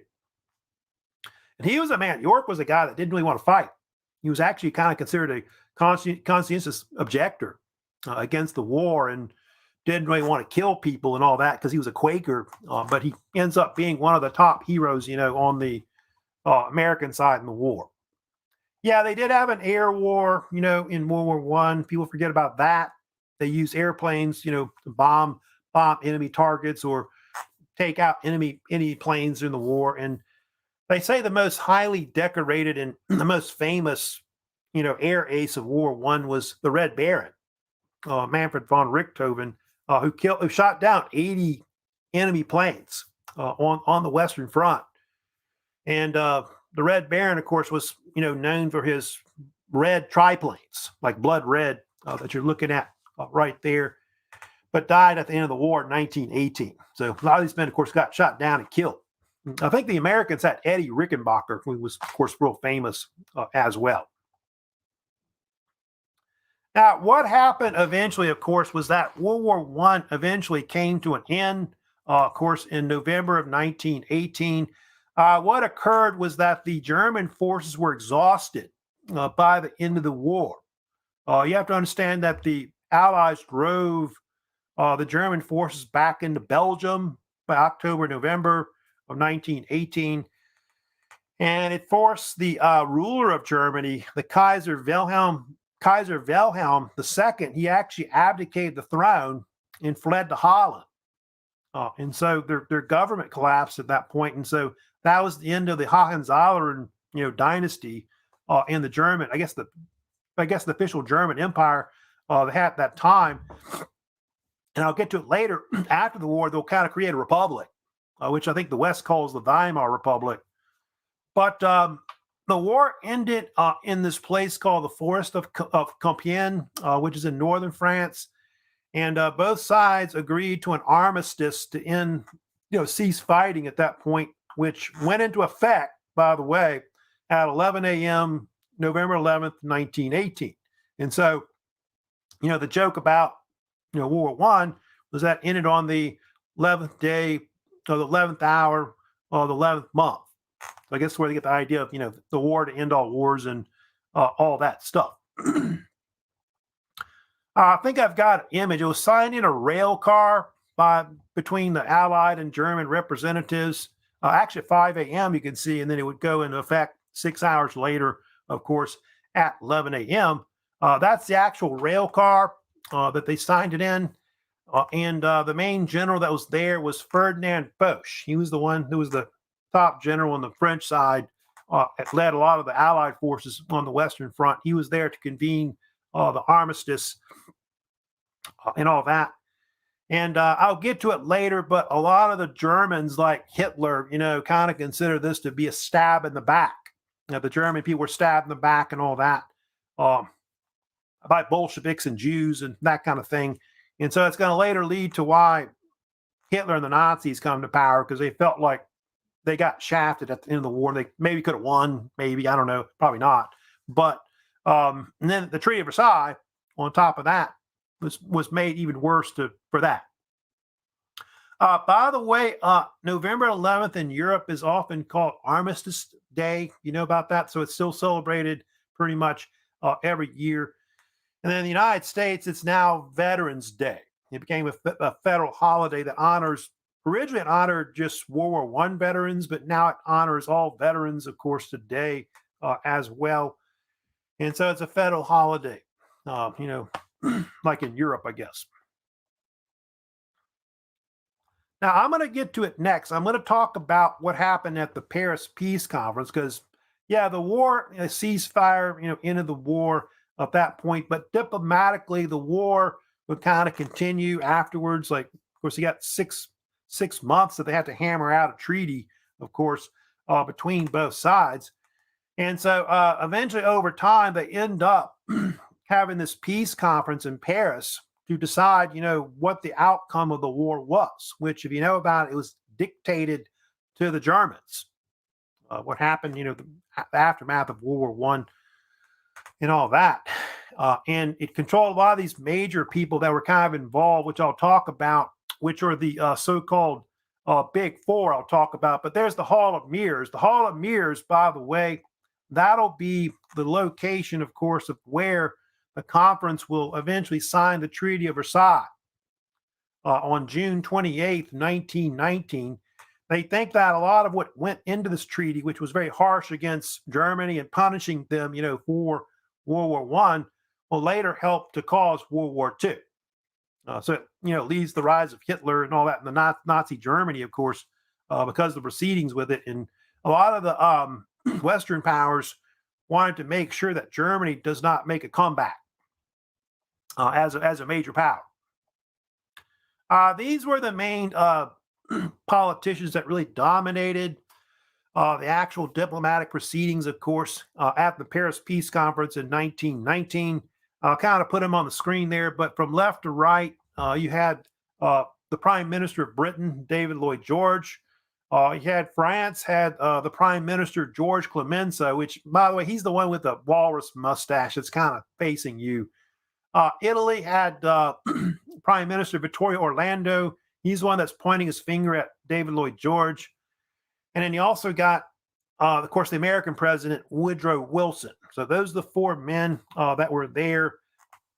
Speaker 1: And he was York was a guy that didn't really want to fight. He was actually kind of considered a conscientious objector against the war and didn't really want to kill people and all that because he was a Quaker. But he ends up being one of the top heroes, on the American side in the war. Yeah, they did have an air war, in World War I. People forget about that. They used airplanes, to bomb enemy targets or take out enemy planes in the war. And they say the most highly decorated and the most famous, air ace of War I was the Red Baron, Manfred von Richthofen, who shot down 80 enemy planes on the Western Front. And the Red Baron, of course, was known for his red triplanes, like blood red, that you're looking at right there, but died at the end of the war in 1918. So a lot of these men, of course, got shot down and killed. I think the Americans had Eddie Rickenbacker, who was, of course, real famous as well. Now, what happened eventually, of course, was that World War One eventually came to an end, of course, in November of 1918. What occurred was that the German forces were exhausted by the end of the war. You have to understand that the Allies drove the German forces back into Belgium by October, November of 1918. And it forced the ruler of Germany, the Kaiser Wilhelm II, he actually abdicated the throne and fled to Holland. And so their government collapsed at that point. And so that was the end of the Hohenzollern, dynasty in the German, I guess the official German empire they had at that time. And I'll get to it later. After the war, they'll kind of create a republic, which I think the West calls the Weimar Republic. But the war ended in this place called the Forest of Compiègne, which is in northern France. And both sides agreed to an armistice to end, cease fighting at that point, which went into effect, by the way, at 11 a.m. November 11th, 1918. And so, the joke about, World War One was that ended on the 11th day or the 11th hour or the 11th month. So I guess where they get the idea of, the war to end all wars and all that stuff. I think I've got an image. It was signed in a rail car between the Allied and German representatives. Actually, at 5 a.m., you can see, and then it would go into effect 6 hours later, of course, at 11 a.m. That's the actual rail car that they signed it in. And the main general that was there was Ferdinand Foch. He was the one who was the top general on the French side, led a lot of the Allied forces on the Western Front. He was there to convene the armistice and all that. And I'll get to it later, but a lot of the Germans, like Hitler, kind of consider this to be a stab in the back. The German people were stabbed in the back and all that by Bolsheviks and Jews and that kind of thing. And so it's going to later lead to why Hitler and the Nazis come to power, because they felt like they got shafted at the end of the war. They maybe could have won, maybe, I don't know, probably not. But and then the Treaty of Versailles, on top of that, was made even worse for that. By the way, November 11th in Europe is often called Armistice Day. You know about that? So it's still celebrated pretty much every year. And then in the United States, it's now Veterans Day. It became a federal holiday that originally it honored just World War One veterans, but now it honors all veterans, of course, today as well. And so it's a federal holiday, like in Europe, I guess. Now, I'm going to get to it next. I'm going to talk about what happened at the Paris Peace Conference because, the war, ceasefire, ended the war at that point. But diplomatically, the war would kind of continue afterwards. Like, of course, you got six months that they had to hammer out a treaty, of course, between both sides. And so eventually, over time, they end up having this peace conference in Paris to decide, what the outcome of the war was, which, if you know about it, it was dictated to the Germans. What happened, the aftermath of World War One and all that. And it controlled a lot of these major people that were kind of involved, which I'll talk about, which are the so-called Big Four I'll talk about. But there's the Hall of Mirrors. The Hall of Mirrors, by the way, that'll be the location, of course, of where the conference will eventually sign the Treaty of Versailles on June 28th, 1919. They think that a lot of what went into this treaty, which was very harsh against Germany and punishing them, for World War One, will later help to cause World War II. So it, leads the rise of Hitler and all that, and the Nazi Germany, of course, because of the proceedings with it. And a lot of the Western powers wanted to make sure that Germany does not make a comeback as a major power. These were the main politicians that really dominated the actual diplomatic proceedings, of course, at the Paris Peace Conference in 1919. I'll kind of put them on the screen there, but from left to right, you had the Prime Minister of Britain, David Lloyd George. You had France, had the Prime Minister, George Clemenceau, which, by the way, he's the one with the walrus mustache that's kind of facing you. Italy had Prime Minister Vittorio Orlando. He's the one that's pointing his finger at David Lloyd George. And then you also got, of course, the American president, Woodrow Wilson. So those are the four men that were there.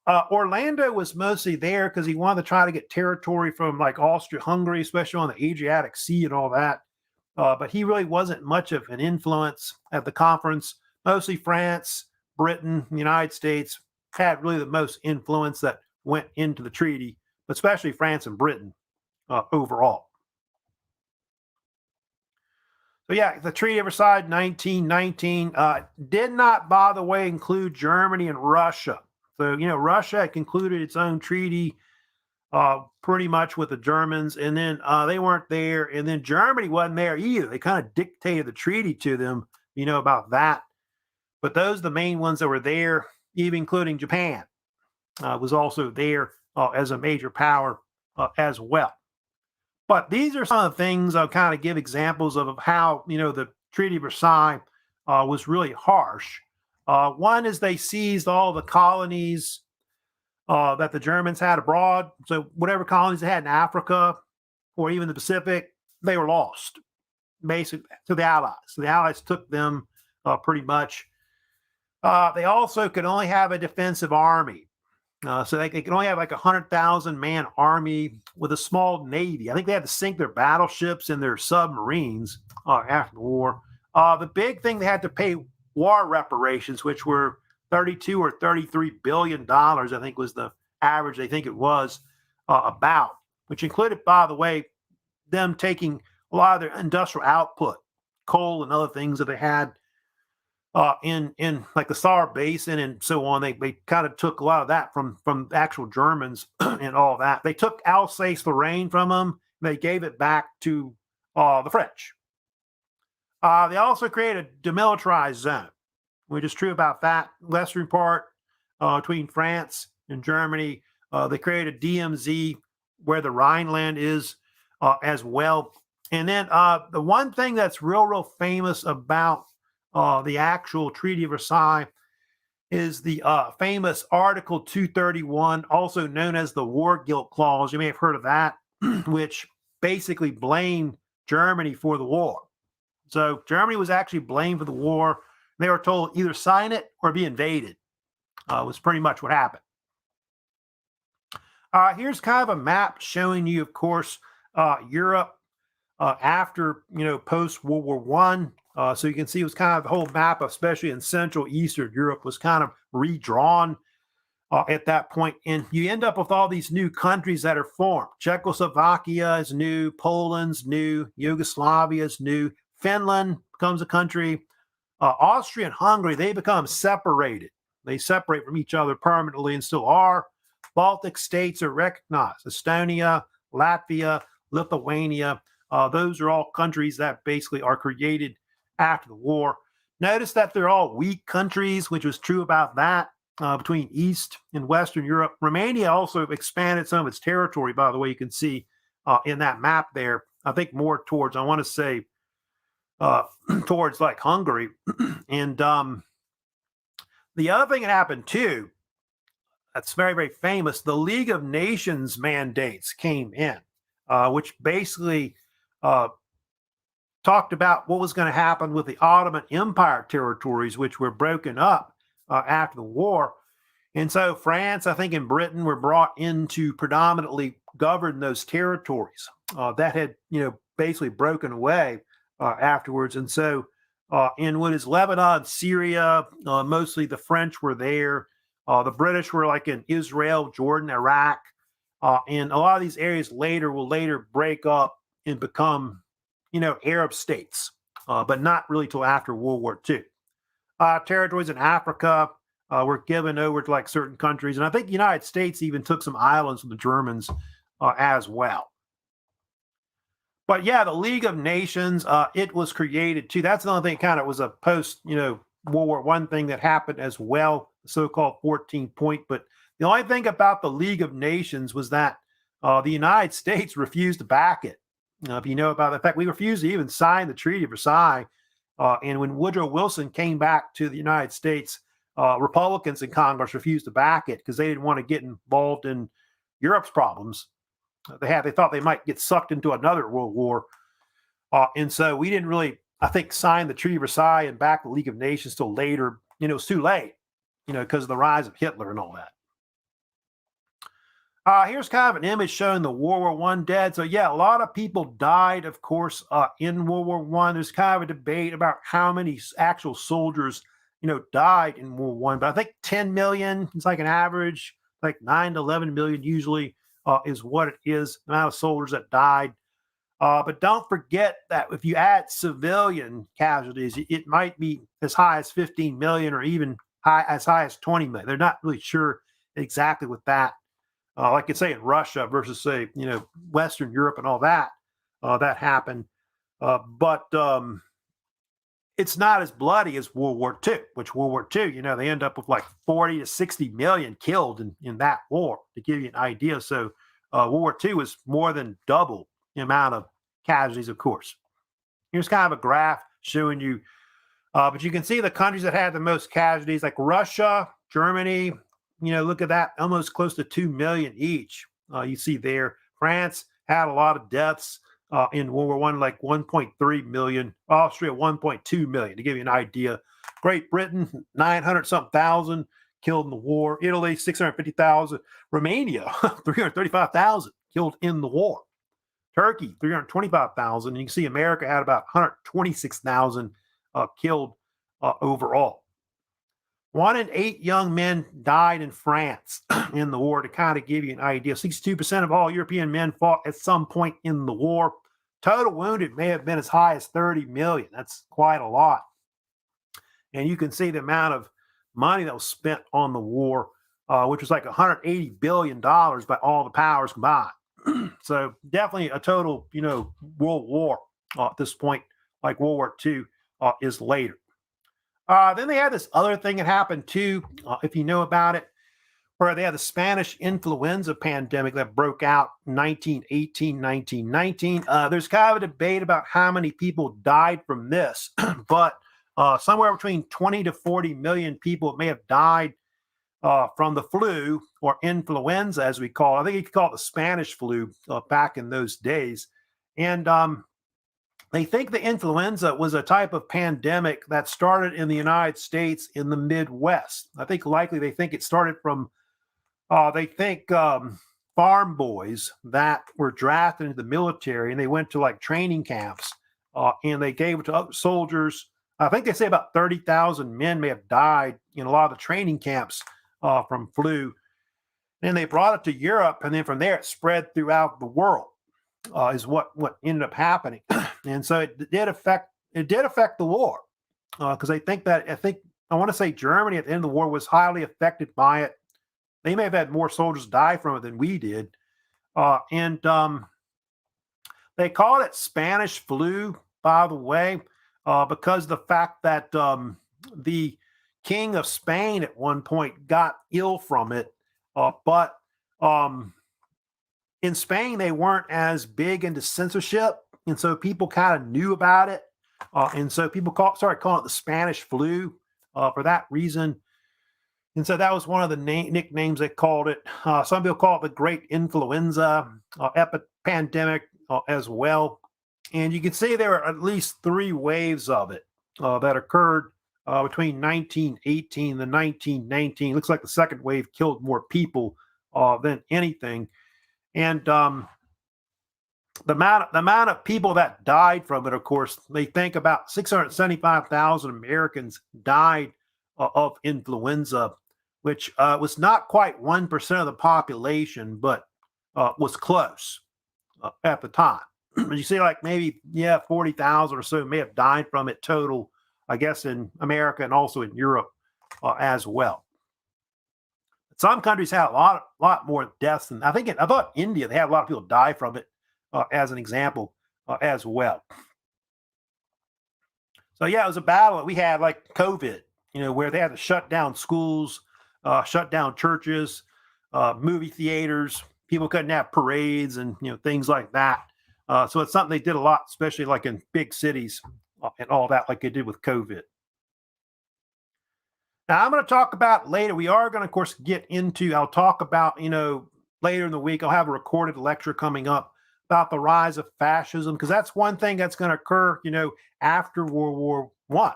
Speaker 1: Orlando was mostly there because he wanted to try to get territory from like Austria-Hungary, especially on the Adriatic Sea and all that. But he really wasn't much of an influence at the conference. Mostly France, Britain, the United States had really the most influence that went into the treaty, but especially France and Britain overall. So yeah, the Treaty of Versailles 1919 did not, by the way, include Germany and Russia. So, Russia had concluded its own treaty pretty much with the Germans, and then they weren't there, and then Germany wasn't there either. They kind of dictated the treaty to them, about that. But those are the main ones that were there, even including Japan was also there as a major power as well. But these are some of the things I'll kind of give examples of how, the Treaty of Versailles was really harsh. One is they seized all the colonies that the Germans had abroad. So whatever colonies they had in Africa or even the Pacific, they were lost, basically, to the Allies. So the Allies took them pretty much. They also could only have a defensive army. So they could only have like 100,000 man army with a small navy. I think they had to sink their battleships and their submarines after the war. The big thing, they had to pay war reparations, which were 32 or 33 billion dollars, I think was the average. They think it was about, which included, by the way, them taking a lot of their industrial output, coal and other things that they had in like the Saar Basin and so on. They kind of took a lot of that from the actual Germans and all that. They took Alsace-Lorraine from them. They gave it back to the French. They also created a demilitarized zone, which is true about that western part between France and Germany. They created DMZ where the Rhineland is as well. And then the one thing that's real famous about the actual Treaty of Versailles is the famous Article 231, also known as the War Guilt Clause. You may have heard of that, which basically blamed Germany for the war. So Germany was actually blamed for the war. They were told either sign it or be invaded. Was pretty much what happened. Here's kind of a map showing you, of course, Europe after, post World War One. So you can see it was kind of the whole map, especially in Central Eastern Europe, was kind of redrawn at that point. And you end up with all these new countries that are formed. Czechoslovakia is new, Poland's new, Yugoslavia is new, Finland becomes a country. Austria and Hungary, they become separated. They separate from each other permanently and still are. Baltic states are recognized. Estonia, Latvia, Lithuania, those are all countries that basically are created after the war. Notice that they're all weak countries, which was true about that between East and Western Europe. Romania also expanded some of its territory, by the way, you can see in that map there. I think more towards, I want to say, towards like Hungary. And the other thing that happened too, that's very famous, the League of Nations mandates came in, which basically talked about what was going to happen with the Ottoman Empire territories, which were broken up after the war. And so France, I think, and Britain were brought in to predominantly govern those territories that had, basically broken away afterwards. And so in what is Lebanon, Syria, mostly the French were there. The British were like in Israel, Jordan, Iraq. And a lot of these areas will later break up and become, Arab states, but not really till after World War II. Territories in Africa were given over to like certain countries. And I think the United States even took some islands from the Germans as well. But yeah, the League of Nations, it was created too. That's another thing, kind of was a post, World War I thing that happened as well, the so-called 14-point. But the only thing about the League of Nations was that the United States refused to back it. If you know about the fact, we refused to even sign the Treaty of Versailles. And when Woodrow Wilson came back to the United States, Republicans in Congress refused to back it because they didn't want to get involved in Europe's problems. They thought they might get sucked into another world war. And so we didn't really, I think, sign the Treaty of Versailles and back the League of Nations till later. It was too late, because of the rise of Hitler and all that. Here's kind of an image showing the World War I dead. So yeah, a lot of people died, of course, in World War I. There's kind of a debate about how many actual soldiers, died in World War I. But I think 10 million is like an average, like 9 to 11 million usually is what it is, the amount of soldiers that died. But don't forget that if you add civilian casualties, it might be as high as 15 million or even as high as 20 million. They're not really sure exactly with that. Like I say in Russia versus say, Western Europe and all that, that happened. But it's not as bloody as World War II, which World War II, they end up with like 40 to 60 million killed in that war, to give you an idea. So World War II was more than double the amount of casualties, of course. Here's kind of a graph showing you, but you can see the countries that had the most casualties, like Russia, Germany. Look at that, almost close to 2 million each. You see there, France had a lot of deaths in World War I, like 1.3 million. Austria, 1.2 million, to give you an idea. Great Britain, 900-something thousand killed in the war. Italy, 650,000. Romania, 335,000 killed in the war. Turkey, 325,000. You can see America had about 126,000 killed overall. 1 in 8 young men died in France in the war, to kind of give you an idea. 62% of all European men fought at some point in the war. Total wounded may have been as high as 30 million. That's quite a lot. And you can see the amount of money that was spent on the war, which was like $180 billion by all the powers combined. So definitely a total, world war at this point, like World War II is later. Then they had this other thing that happened too, if you know about it, where they had the Spanish influenza pandemic that broke out in 1918, 1919. There's kind of a debate about how many people died from this, but somewhere between 20 to 40 million people may have died from the flu, or influenza, as we call it. I think you could call it the Spanish flu back in those days. And they think the influenza was a type of pandemic that started in the United States in the Midwest. I think likely they think it started from, farm boys that were drafted into the military, and they went to like training camps and they gave it to other soldiers. I think they say about 30,000 men may have died in a lot of the training camps from flu. And they brought it to Europe, and then from there it spread throughout the world. Is what ended up happening. And so it did affect the war, because I want to say Germany at the end of the war was highly affected by it. They may have had more soldiers die from it than we did. And they called it Spanish flu, by the way, because the fact that the king of Spain at one point got ill from it. But in Spain, they weren't as big into censorship, and so people kind of knew about it. And so people started calling it the Spanish flu for that reason. And so that was one of the nicknames they called it. Some people call it the Great Influenza Pandemic as well. And you can see there are at least 3 waves of it that occurred between 1918 and 1919. Looks like the second wave killed more people than anything. And the amount of people that died from it, of course, they think about 675,000 Americans died of influenza, which was not quite 1% of the population, but was close at the time. You see, like maybe 40,000 or so may have died from it total, I guess, in America and also in Europe as well. Some countries had a lot more deaths than I thought India, they had a lot of people die from it as an example as well. So yeah, it was a battle that we had like COVID, where they had to shut down schools, shut down churches, movie theaters. People couldn't have parades and things like that. So it's something they did a lot, especially like in big cities and all that, like they did with COVID. Now I'm going to talk about later. We are going to, of course, get into. I'll talk about later in the week. I'll have a recorded lecture coming up about the rise of fascism because that's one thing that's going to occur. After World War One,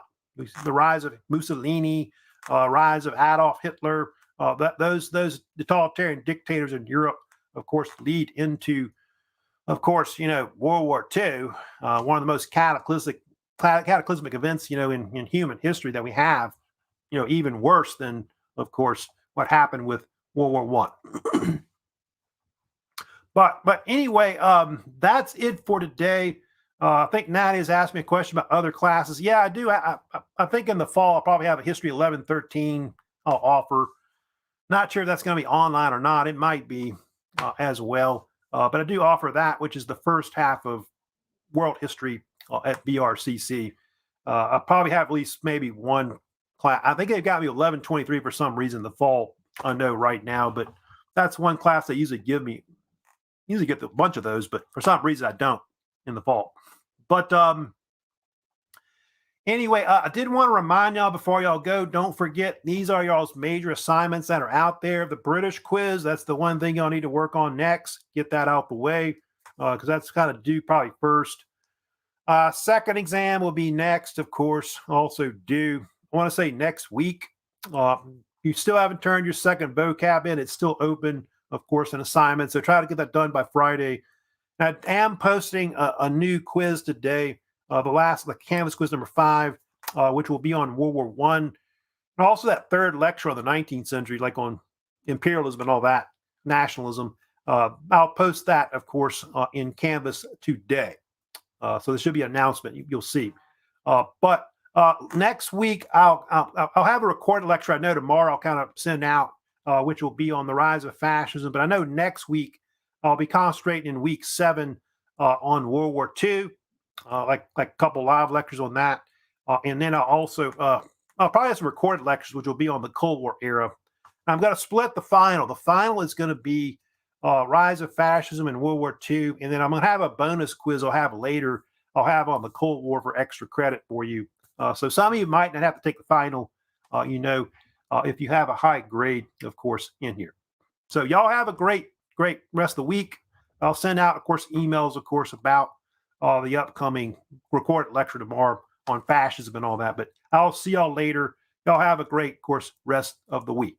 Speaker 1: the rise of Mussolini, rise of Adolf Hitler. Those totalitarian dictators in Europe, of course, lead into, of course, World War II, one of the most cataclysmic events, in human history that we have. Even worse than, of course, what happened with World War One. But anyway, that's it for today. I think Natty has asked me a question about other classes. Yeah, I do. I think in the fall I'll probably have a History 11, 13 I'll offer. Not sure if that's going to be online or not. It might be as well. But I do offer that, which is the first half of world history at BRCC. I probably have at least maybe one class. I think they've got me 1123 for some reason the fall. I know right now, but that's one class they usually give me. Usually get a bunch of those, but for some reason I don't in the fall. But anyway, I did want to remind y'all before y'all go, don't forget these are y'all's major assignments that are out there. The British quiz, that's the one thing y'all need to work on next. Get that out the way because that's kind of due probably first. Second exam will be next, of course, also due. I want to say next week. You still haven't turned your second vocab in. It's still open, of course, an assignment. So try to get that done by Friday. I am posting a new quiz today, the Canvas quiz number 5, which will be on World War One, and also that third lecture on the 19th century, like on imperialism and all that, nationalism. I'll post that, of course, in Canvas today. So there should be an announcement. You'll see. But next week, I'll have a recorded lecture. I know tomorrow I'll kind of send out, which will be on the rise of fascism. But I know next week I'll be concentrating in week 7 on World War II, like a couple live lectures on that. And then I'll probably have some recorded lectures, which will be on the Cold War era. I'm going to split the final. The final is going to be rise of fascism in World War II. And then I'm going to have a bonus quiz I'll have later. I'll have on the Cold War for extra credit for you. So some of you might not have to take the final, if you have a high grade, of course, in here. So y'all have a great rest of the week. I'll send out, of course, emails, of course, about the upcoming recorded lecture tomorrow on fascism and all that. But I'll see y'all later. Y'all have a great, of course, rest of the week.